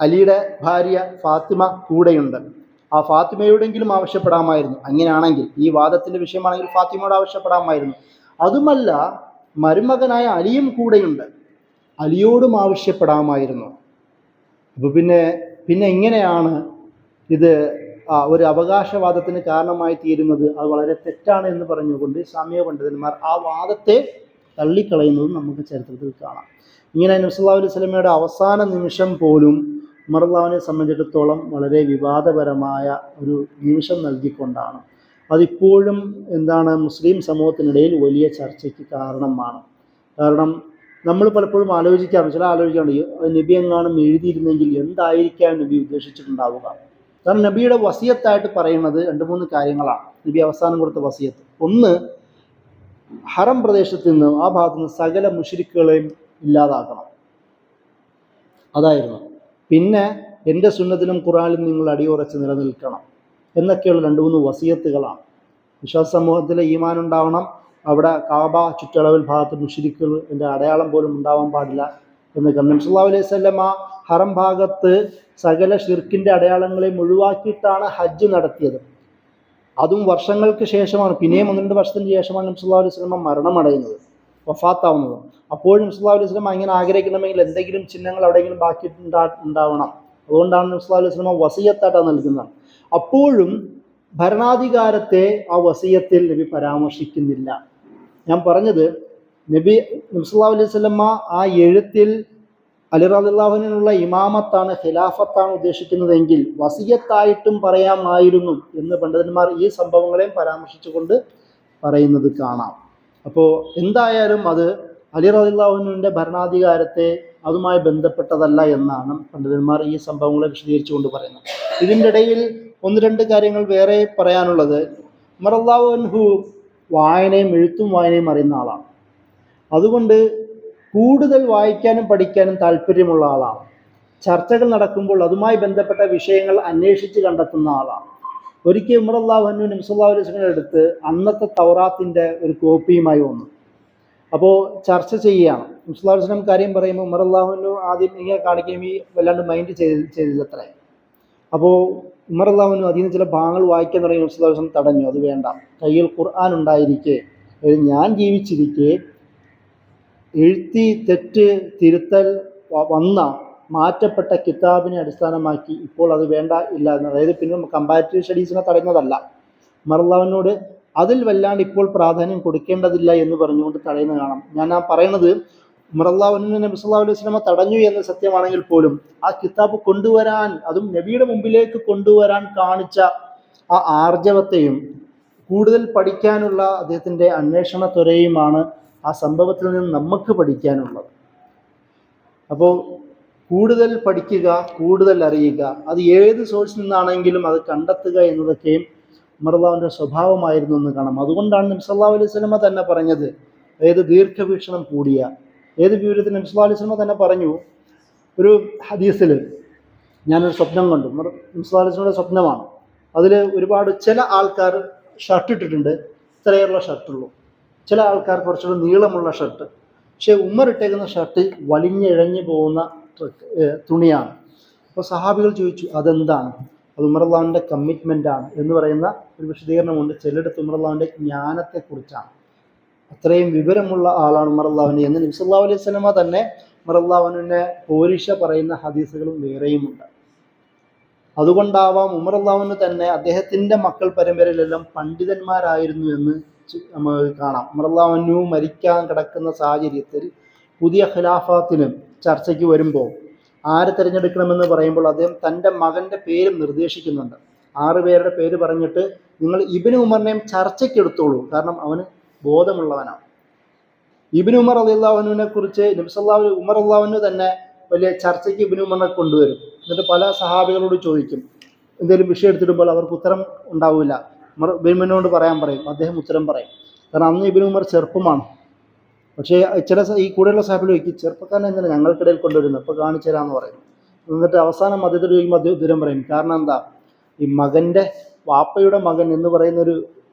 അലിയുടെ ഭാര്യ ഫാത്തിമ കൂടെയുണ്ട്, ആ ഫാത്തിമയോടെങ്കിലും ആവശ്യപ്പെടാമായിരുന്നു. അങ്ങനെയാണെങ്കിൽ, ഈ വാദത്തിൻ്റെ വിഷയമാണെങ്കിൽ ഫാത്തിമയോട് ആവശ്യപ്പെടാമായിരുന്നു. അതുമല്ല, മരുമകനായ അലിയും കൂടെയുണ്ട്, അലിയോടും ആവശ്യപ്പെടാമായിരുന്നു. അപ്പോൾ പിന്നെ എങ്ങനെയാണ് ഇത് ഒരു അവകാശവാദത്തിന് കാരണമായി തീരുന്നത്? അത് വളരെ തെറ്റാണ് എന്ന് പറഞ്ഞുകൊണ്ട് ഇസ്ലാമിക പണ്ഡിതന്മാർ ആ വാദത്തെ തള്ളിക്കളയുന്നതും നമുക്ക് ചരിത്രത്തിൽ കാണാം. ഇങ്ങനെ നബി സല്ലല്ലാഹു അലൈഹി വസല്ലമയുടെ അവസാന നിമിഷം പോലും ഉമർ അള്ളാഹുവിനെ സംബന്ധിച്ചിടത്തോളം വളരെ വിവാദപരമായ ഒരു നിമിഷം നൽകിക്കൊണ്ടാണ്. അതിപ്പോഴും മുസ്ലിം സമൂഹത്തിനിടയിൽ വലിയ ചർച്ചയ്ക്ക് കാരണമാണ്. കാരണം നമ്മൾ പലപ്പോഴും ആലോചിക്കാറുണ്ട് നബി എങ്ങാനും എഴുതിയിരുന്നെങ്കിൽ എന്തായിരിക്കാം നബി ഉദ്ദേശിച്ചിട്ടുണ്ടാവുക. കാരണം നബിയുടെ വസിയത്തായിട്ട് പറയുന്നത് 2-3 കാര്യങ്ങളാണ്. നബി അവസാനം കൊടുത്ത വസിയത്ത്. ഒന്ന്, ഹറം പ്രദേശത്ത് നിന്ന്, ആ ഭാഗത്ത് നിന്ന് സകല മുശ്രിക്കുകളെയും ഇല്ലാതാക്കണം, അതായിരുന്നു. പിന്നെ എൻ്റെ സുന്നത്തിലും ഖുർആനിലും നിങ്ങൾ അടിയുറച്ച് നിലനിൽക്കണം എന്നൊക്കെയുള്ള 2-3 വസിയത്തുകളാണ്. വിശ്വാസ സമൂഹത്തിൽ ഈമാൻ ഉണ്ടാവണം, അവിടെ കാബ ചുറ്റളവിൽ ഭാഗത്ത് മുശ്രിക്കുകൾ എൻ്റെ അടയാളം പോലും ഉണ്ടാവാൻ പാടില്ല എന്നൊക്കെ. നബി സല്ലല്ലാഹു അലൈഹി വസല്ലമ ഹറം ഭാഗത്ത് സകല ഷിർക്കിൻ്റെ അടയാളങ്ങളെയും ഒഴിവാക്കിയിട്ടാണ് ഹജ്ജ് നടത്തിയത്. അതും വർഷങ്ങൾക്ക് ശേഷമാണ്, പിന്നെയും 1-2 വർഷത്തിന് ശേഷമാണ് നബി സല്ലല്ലാഹു അലൈഹി വസല്ലമ മരണമടയുന്നത്, വഫാത്താവുന്നത്. അപ്പോഴും നബി സല്ലല്ലാഹു അലൈഹി വസല്ലമ അങ്ങനെ ആഗ്രഹിക്കണമെങ്കിൽ എന്തെങ്കിലും ചിഹ്നങ്ങൾ എവിടെയെങ്കിലും ബാക്കി ഉണ്ടാവണം. അതുകൊണ്ടാണ് നബി സല്ലല്ലാഹു അലൈഹി വസല്ലമ വസിയത്തായിട്ടാണ് നൽകുന്നത്. അപ്പോഴും ഭരണാധികാരത്തെ ആ വസിയത്തിൽ നബി പരാമർശിക്കുന്നില്ല. ഞാൻ പറഞ്ഞത്, നബി സല്ലല്ലാഹു അലൈഹി വസല്ലമ ആ എഴുത്തിൽ അലി റളിയല്ലാഹു അൻഹുവിനുള്ള ഇമാമത്താണ്, ഖിലാഫത്താണ് ഉദ്ദേശിക്കുന്നതെങ്കിൽ വസിയത്തായിട്ടും പറയാമായിരുന്നു എന്ന് പണ്ഡിതന്മാർ ഈ സംഭവങ്ങളെയും പരാമർശിച്ചുകൊണ്ട് പറയുന്നത് കാണാം. അപ്പോൾ എന്തായാലും അത് അലി റളിയല്ലാഹു അൻഹുവിൻ്റെ ഭരണാധികാരത്തെ അതുമായി ബന്ധപ്പെട്ടതല്ല എന്നാണ് പണ്ഡിതന്മാർ ഈ സംഭവങ്ങളെ വിശദീകരിച്ചുകൊണ്ട് പറയുന്നത്. ഇതിൻ്റെ ഇടയിൽ 1-2 കാര്യങ്ങൾ വേറെ പറയാനുള്ളത്. ഉമർ റളിയല്ലാഹു അൻഹു എഴുത്തും വായനയും അറിയുന്ന ആളാണ്. അതുകൊണ്ട് കൂടുതൽ വായിക്കാനും പഠിക്കാനും താല്പര്യമുള്ള ആളാണ്. ചർച്ചകൾ നടക്കുമ്പോൾ അതുമായി ബന്ധപ്പെട്ട വിഷയങ്ങൾ അന്വേഷിച്ച് കണ്ടെത്തുന്ന ആളാണ്. ഒരിക്കൽ ഉമർ റളിയല്ലാഹു അൻഹു നബി സല്ലല്ലാഹു അലൈഹി വസല്ലമയുടെ അടുത്ത് അന്നത്തെ തൗറാത്തിൻ്റെ ഒരു കോപ്പിയുമായി വന്നു. അപ്പോൾ ചർച്ച ചെയ്യുകയാണ്. നബി സല്ലല്ലാഹു അലൈഹി വസല്ലം കാര്യം പറയുമ്പോൾ ഉമർ റളിയല്ലാഹു അൻഹു ആദ്യം ഇങ്ങനെ കാണിക്കുകയും വല്ലാണ്ട് മൈൻഡ് ചെയ്തില്ലത്രേ. അപ്പോൾ ഉമർ റളിയല്ലാഹു അൻഹു അതിൽ നിന്ന് ചില ഭാഗങ്ങൾ വായിക്കാൻ തുടങ്ങി. നബി സല്ലല്ലാഹു അലൈഹി വസല്ലം തടഞ്ഞു, അത് വേണ്ട, കയ്യിൽ ഖുർആൻ ഉണ്ടായിരിക്കെ, ഞാൻ ജീവിച്ചിരിക്കെ എഴുത്തി തെറ്റ് തിരുത്തൽ വന്ന മാറ്റപ്പെട്ട കിതാബിനെ അടിസ്ഥാനമാക്കി ഇപ്പോൾ അത് വേണ്ട ഇല്ല എന്ന്. അതായത് പിന്നെ കമ്പാരിറ്റീവ് സ്റ്റഡീസിനെ തടയുന്നതല്ല, ഉമർ റളിയല്ലാഹു അൻഹുവിനോട് അതിൽ വല്ലാണ്ട് ഇപ്പോൾ പ്രാധാന്യം കൊടുക്കേണ്ടതില്ല എന്ന് പറഞ്ഞുകൊണ്ട് തടയുന്ന കാണാം. ഞാൻ പറയുന്നത്, ഉമർ അള്ളാഹുവിനെ നബി സല്ലല്ലാഹു അലൈഹി വസല്ലമ തടഞ്ഞു എന്ന് സത്യമാണെങ്കിൽ പോലും ആ കിതാബ് കൊണ്ടുവരാൻ, അതും നബിയുടെ മുമ്പിലേക്ക് കൊണ്ടുവരാൻ കാണിച്ച ആ ആർജവത്തെയും കൂടുതൽ പഠിക്കാനുള്ള അദ്ദേഹത്തിൻ്റെ അന്വേഷണ ത്വരയുമാണ് ആ സംഭവത്തിൽ നിന്ന് നമുക്ക് പഠിക്കാനുള്ളത്. അപ്പോൾ കൂടുതൽ പഠിക്കുക, കൂടുതൽ അറിയുക, അത് ഏത് സോഴ്സിൽ നിന്നാണെങ്കിലും അത് കണ്ടെത്തുക എന്നതൊക്കെയും ഉമർ അള്ളാഹുവിൻ്റെ സ്വഭാവമായിരുന്നു എന്ന് കാണാം. അതുകൊണ്ടാണ് നബി സല്ലല്ലാഹു അലൈഹി വസല്ലമ തന്നെ പറഞ്ഞത്, ഏത് ദീർഘവീക്ഷണം കൂടിയ ഏത് വിവരത്തിൽ നബി സല്ലല്ലാഹു അലൈഹി വസല്ലമ തന്നെ പറഞ്ഞു. ഒരു ഹദീസിൽ ഞാനൊരു സ്വപ്നം കണ്ടു, നബി സല്ലല്ലാഹു അലൈഹി വസല്ലമയുടെ സ്വപ്നമാണ്. അതിൽ ഒരുപാട് ചില ആൾക്കാർ ഷർട്ട് ഇട്ടിട്ടുണ്ട്, ഇത്രയുള്ള ഷർട്ടുള്ളൂ. ചില ആൾക്കാർ കുറച്ചുകൂടി നീളമുള്ള ഷർട്ട്. പക്ഷേ ഉമർ ഇട്ടേക്കുന്ന ഷർട്ട് വലിഞ്ഞിഴഞ്ഞു പോകുന്ന തുണിയാണ്. അപ്പോൾ സഹാബികൾ ചോദിച്ചു, അതെന്താണ്? അത് ഉമർ അള്ളാഹുവിൻ്റെ കമ്മിറ്റ്മെൻ്റാണ് എന്ന് പറയുന്ന ഒരു വിശദീകരണമുണ്ട്. ചിലയിടത്ത് ഉമർ അള്ളാഹുവിൻ്റെ ജ്ഞാനത്തെക്കുറിച്ചാണ്. അത്രയും വിവരമുള്ള ആളാണ് ഉമർ അള്ളാഹുവിനെ എന്ന് നബി സല്ലല്ലാഹു അലൈഹി വസല്ലമ തന്നെ ഉമർ അള്ളാഹുവിനെ പോരിശ പറയുന്ന ഹദീസുകളും വേറെയുമുണ്ട്. അതുകൊണ്ടാവാം ഉമർ അള്ളാഹുവിന് തന്നെ അദ്ദേഹത്തിൻ്റെ മക്കൾ പരമ്പരയിലെല്ലാം പണ്ഡിതന്മാരായിരുന്നു എന്ന് നമുക്ക് കാണാം. ഉമർ അള്ളാഹുവിനു മരിക്കാൻ കിടക്കുന്ന സാഹചര്യത്തിൽ പുതിയ ഖിലാഫത്തിന് ചർച്ചയ്ക്ക് വരുമ്പോൾ ആരെ തിരഞ്ഞെടുക്കണമെന്ന് പറയുമ്പോൾ അദ്ദേഹം തൻ്റെ മകൻ്റെ പേരും നിർദ്ദേശിക്കുന്നുണ്ട്. 6 പേരുടെ പേര് പറഞ്ഞിട്ട് നിങ്ങൾ ഇബ്നു ഉമറിനെയും ചർച്ചയ്ക്കെടുത്തോളൂ, കാരണം അവന് ബോധമുള്ളവനാണ്. ഇബ്നു ഉമർ റളിയല്ലാഹു അൻഹുവിനെ കുറിച്ച് നബി സല്ലല്ലാഹു അലൈഹി ഉമർ റളിയല്ലാഹു തന്നെ വലിയ ചർച്ചയ്ക്ക് ഇബ്നു ഉമറിനെ കൊണ്ടുവരും. എന്നിട്ട് പല സഹാബികളോട് ചോദിക്കും, എന്തെങ്കിലും വിഷയം എടുത്തിടുമ്പോൾ അവർക്ക് ഉത്തരം ഉണ്ടാവില്ല. ഉമർ ഇബ്നു ഉമറിനോട് പറയാൻ പറയും, അദ്ദേഹം ഉത്തരം പറയും. കാരണം അന്ന് ഇബ്നു ഉമർ ചെറുപ്പമാണ്. പക്ഷേ ചില ഈ കൂടെയുള്ള സാഹിബിൽ ചോദിക്കും, ചെറുപ്പക്കാരനെ എന്താണ് ഞങ്ങൾക്കിടയിൽ കൊണ്ടുവരുന്നത്, ഇപ്പോൾ കാണിച്ചു തരാമെന്ന് പറയും. എന്നിട്ട് അവസാനം അദ്ദേഹത്തോട് ചോദിക്കുമ്പോൾ അദ്ദേഹം ഉത്തരം പറയും. കാരണം എന്താ, ഈ മകൻ്റെ വാപ്പയുടെ മകൻ എന്ന് പറയുന്ന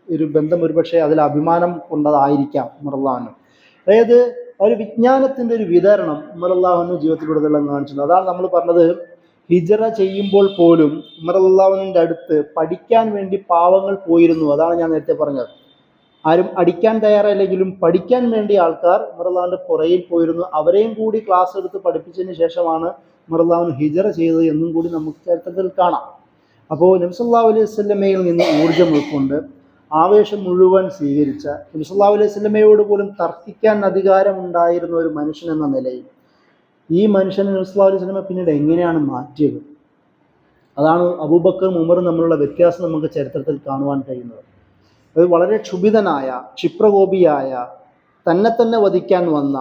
ഒരു ബന്ധം ഒരുപക്ഷെ അതിൽ അഭിമാനം കൊണ്ടതായിരിക്കാം ഉമർ അള്ളാഹുവിന്. അതായത് ഒരു വിജ്ഞാനത്തിൻ്റെ ഒരു വിതരണം ഉമർ അള്ളാഹുവിന് ജീവിതത്തിലൂടെല്ലാം കാണിച്ചിട്ടുണ്ട്. അതാണ് നമ്മൾ പറഞ്ഞത്, ഹിജറ ചെയ്യുമ്പോൾ പോലും ഉമർ അള്ളാഹുവിൻ്റെ അടുത്ത് പഠിക്കാൻ വേണ്ടി പാവങ്ങൾ പോയിരുന്നു. അതാണ് ഞാൻ നേരത്തെ പറഞ്ഞത്. ആരും അടിക്കാൻ തയ്യാറല്ലെങ്കിലും പഠിക്കാൻ വേണ്ടി ആൾക്കാർ ഉമർ അള്ളാഹുവിൻ്റെ പുറയിൽ പോയിരുന്നു. അവരെയും കൂടി ക്ലാസ് എടുത്ത് പഠിപ്പിച്ചതിന് ശേഷമാണ് ഉമർ അള്ളാഹുവിന് ഹിജറ ചെയ്തത് എന്നും കൂടി നമുക്ക് ചരിത്രത്തിൽ കാണാം. അപ്പോൾ നബി സല്ലല്ലാഹു അലൈഹി വസല്ലമയിൽ നിന്ന് ഊർജ്ജം ഉൾക്കൊണ്ട് ആവേശം മുഴുവൻ സ്വീകരിച്ച നബി സല്ലല്ലാഹു അലൈഹി വസല്ലമയോട് പോലും തർക്കിക്കാൻ അധികാരമുണ്ടായിരുന്ന ഒരു മനുഷ്യൻ എന്ന നിലയിൽ ഈ മനുഷ്യനെ നബി സല്ലല്ലാഹു അലൈഹി വസല്ലമ പിന്നീട് എങ്ങനെയാണ് മാറ്റിയത്? അതാണ് അബൂബക്കറും ഉമറും തമ്മിലുള്ള വ്യത്യാസം നമുക്ക് ചരിത്രത്തിൽ കാണുവാൻ കഴിയുന്നത്. അത് വളരെ ക്ഷുഭിതനായ, ക്ഷിപ്രകോപിയായ, തന്നെ വധിക്കാൻ വന്ന,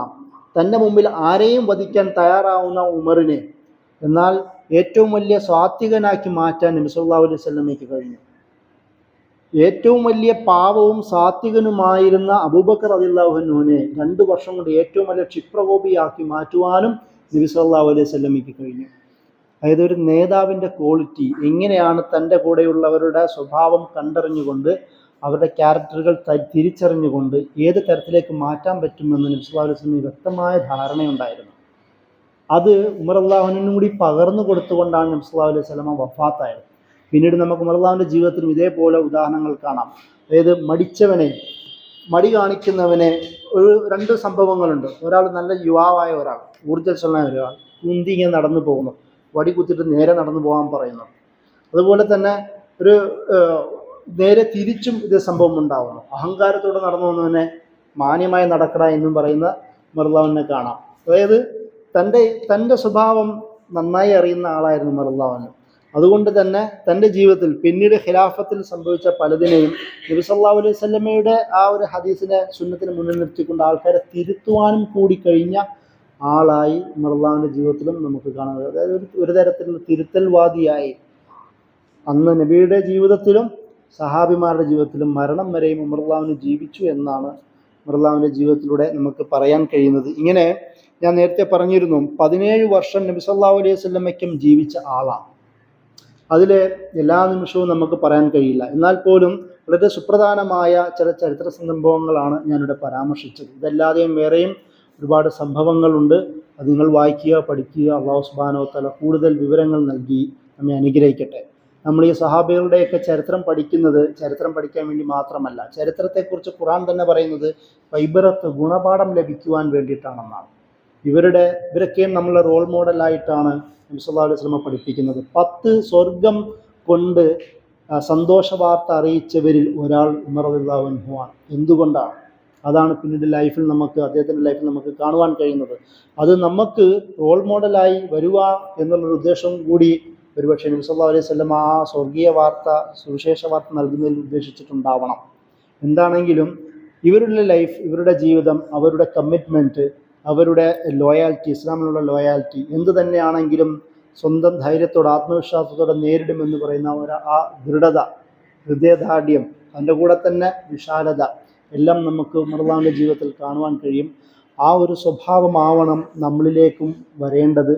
തൻ്റെ മുമ്പിൽ ആരെയും വധിക്കാൻ തയ്യാറാവുന്ന ഉമറിനെ എന്നാൽ ഏറ്റവും വലിയ സ്വാത്വികനാക്കി മാറ്റാൻ നബി സല്ലല്ലാഹു അലൈഹി വസല്ലമയ്ക്ക് കഴിഞ്ഞു. ഏറ്റവും വലിയ പാവവും സാത്വികനുമായിരുന്ന അബൂബക്കർ റളിയല്ലാഹു അൻഹുവിനെ 2 വർഷം കൊണ്ട് ഏറ്റവും വലിയ ക്ഷിപ്രകോപിയാക്കി മാറ്റുവാനും നബി സല്ലല്ലാഹു അലൈഹി വസല്ലമയ്ക്ക് കഴിഞ്ഞു. അതായത് ഒരു നേതാവിൻ്റെ ക്വാളിറ്റി എങ്ങനെയാണ് തൻ്റെ കൂടെയുള്ളവരുടെ സ്വഭാവം കണ്ടറിഞ്ഞുകൊണ്ട് അവരുടെ ക്യാരക്ടറുകൾ തിരിച്ചറിഞ്ഞുകൊണ്ട് ഏത് തരത്തിലേക്ക് മാറ്റാൻ പറ്റുമെന്ന് നബി സല്ലല്ലാഹു അലൈഹി വസല്ലമയ്ക്ക് വ്യക്തമായ ധാരണയുണ്ടായിരുന്നു. അത് ഉമർ അള്ളാഹുവിനും കൂടി പകർന്നു കൊടുത്തുകൊണ്ടാണ് നബി സല്ലല്ലാഹു അലൈഹി വസല്ലമ വഫാത്തായത്. പിന്നീട് നമുക്ക് ഉമർ അള്ളാഹുവിൻ്റെ ജീവിതത്തിലും ഇതേപോലെ ഉദാഹരണങ്ങൾ കാണാം. അതായത് മടി കാണിക്കുന്നവനെ 2 സംഭവങ്ങളുണ്ട്. ഒരാൾ നല്ല യുവാവായ ഒരാൾ, ഊർജ്ജസ്വലനായ ഒരാൾ കുന്തി ഇങ്ങനെ നടന്നു പോകുന്നു, വടി കുത്തിയിട്ട് നേരെ നടന്നു പോകാൻ പറയുന്നു. അതുപോലെ തന്നെ ഒരു നേരെ തിരിച്ചും ഇതേ സംഭവം ഉണ്ടാവുന്നു. അഹങ്കാരത്തോടെ നടന്നു വന്നവനെ മാന്യമായി നടക്കട എന്നും പറയുന്ന ഉമർ അള്ളാഹുവിനെ കാണാം. അതായത് തൻ്റെ സ്വഭാവം നന്നായി അറിയുന്ന ആളായിരുന്നു ഉമർ അള്ളാഹുവിന്. അതുകൊണ്ട് തന്നെ തൻ്റെ ജീവിതത്തിൽ പിന്നീട് ഖിലാഫത്തിൽ സംഭവിച്ച പലതിനെയും നബി സല്ലല്ലാഹു അലൈഹി വസല്ലമയുടെ ആ ഒരു ഹദീസിനെ സുന്നത്തിന് മുന്നിൽ നിർത്തിക്കൊണ്ട് ആൾക്കാരെ തിരുത്തുവാനും കൂടി കഴിഞ്ഞ ആളായി ഉമർ അള്ളാഹുവിൻ്റെ ജീവിതത്തിലും നമുക്ക് കാണുന്നത്. അതായത് ഒരു തരത്തിലുള്ള തിരുത്തൽവാദിയായി അന്ന് നബിയുടെ ജീവിതത്തിലും സഹാബിമാരുടെ ജീവിതത്തിലും മരണം വരെയും ഉമർ അള്ളാഹുവിന് ജീവിച്ചു എന്നാണ് ഉമർ അള്ളാഹുവിൻ്റെ ജീവിതത്തിലൂടെ നമുക്ക് പറയാൻ കഴിയുന്നത്. ഇങ്ങനെ ഞാൻ നേരത്തെ പറഞ്ഞിരുന്നു, 17 വർഷം നബി സല്ലല്ലാഹു അലൈഹി വസല്ലമയ്ക്കും ജീവിച്ച ആളാണ്. അതിലെ എല്ലാ നിമിഷവും നമുക്ക് പറയാൻ കഴിയില്ല. എന്നാൽ പോലും വളരെ സുപ്രധാനമായ ചില ചരിത്ര സംഭവങ്ങളാണ് ഞാനിവിടെ പരാമർശിച്ചത്. ഇതല്ലാതെയും വേറെയും ഒരുപാട് സംഭവങ്ങളുണ്ട്. അത് നിങ്ങൾ വായിക്കുക, പഠിക്കുക. അല്ലാഹു സുബ്ഹാനഹു വ തആല കൂടുതൽ വിവരങ്ങൾ നൽകി നമ്മെ അനുഗ്രഹിക്കട്ടെ. നമ്മൾ ഈ സഹാബികളുടെയൊക്കെ ചരിത്രം പഠിക്കുന്നത് ചരിത്രം പഠിക്കാൻ വേണ്ടി മാത്രമല്ല, ചരിത്രത്തെക്കുറിച്ച് ഖുർആൻ തന്നെ പറയുന്നത് ഇബ്രത്ത് ഗുണപാഠം ലഭിക്കുവാൻ വേണ്ടിയിട്ടാണെന്നാണ്. ഇവരൊക്കെയും നമ്മളെ റോൾ മോഡലായിട്ടാണ് നബി സല്ലല്ലാഹു അലൈഹി വസല്ലം പഠിപ്പിക്കുന്നത്. 10 സ്വർഗം കൊണ്ട് സന്തോഷ വാർത്ത അറിയിച്ചവരിൽ ഒരാൾ ഉമർ റളിയല്ലാഹു അൻഹു ആണ്. എന്തുകൊണ്ടാണ്? അതാണ് പിന്നീട് ലൈഫിൽ അദ്ദേഹത്തിൻ്റെ ലൈഫിൽ നമുക്ക് കാണുവാൻ കഴിയുന്നത്. അത് നമുക്ക് റോൾ മോഡലായി വരിക എന്നുള്ളൊരു ഉദ്ദേശം കൂടി ഒരുപക്ഷെ നബി സല്ലല്ലാഹു അലൈഹി വസല്ലം ആ സ്വർഗീയ വാർത്ത, സുവിശേഷ വാർത്ത നൽകുന്നതിൽ ഉദ്ദേശിച്ചിട്ടുണ്ടാവണം. എന്താണെങ്കിലും ഇവരുടെ ലൈഫ്, ഇവരുടെ ജീവിതം, അവരുടെ കമ്മിറ്റ്മെൻറ്റ്, അവരുടെ ലോയാലിറ്റി, ഇസ്ലാമിലുള്ള ലോയാലിറ്റി എന്ത് തന്നെയാണെങ്കിലും സ്വന്തം ധൈര്യത്തോടെ ആത്മവിശ്വാസത്തോടെ നേരിടുമെന്ന് പറയുന്ന ആ ദൃഢത, ഹൃദയദാർഢ്യം, അതിൻ്റെ കൂടെ തന്നെ വിശാലത എല്ലാം നമുക്ക് ഉമറുള്ളാഹിൻ്റെ ജീവിതത്തിൽ കാണുവാൻ കഴിയും. ആ ഒരു സ്വഭാവമാവണം നമ്മളിലേക്കും വരേണ്ടത്,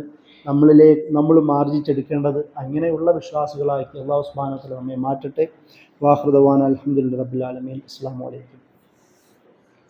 നമ്മളും ആർജിച്ചെടുക്കേണ്ടത്. അങ്ങനെയുള്ള വിശ്വാസികളാക്കി അല്ലാഹു സുബ്ഹാനഹു വ തആല നമ്മെ മാറ്റട്ടെ. വാഖിറു ദഅ്വാനാ അൽഹംദുലില്ലാഹി റബ്ബിൽ ആലമീൻ. അസ്സലാമു അലൈക്കും.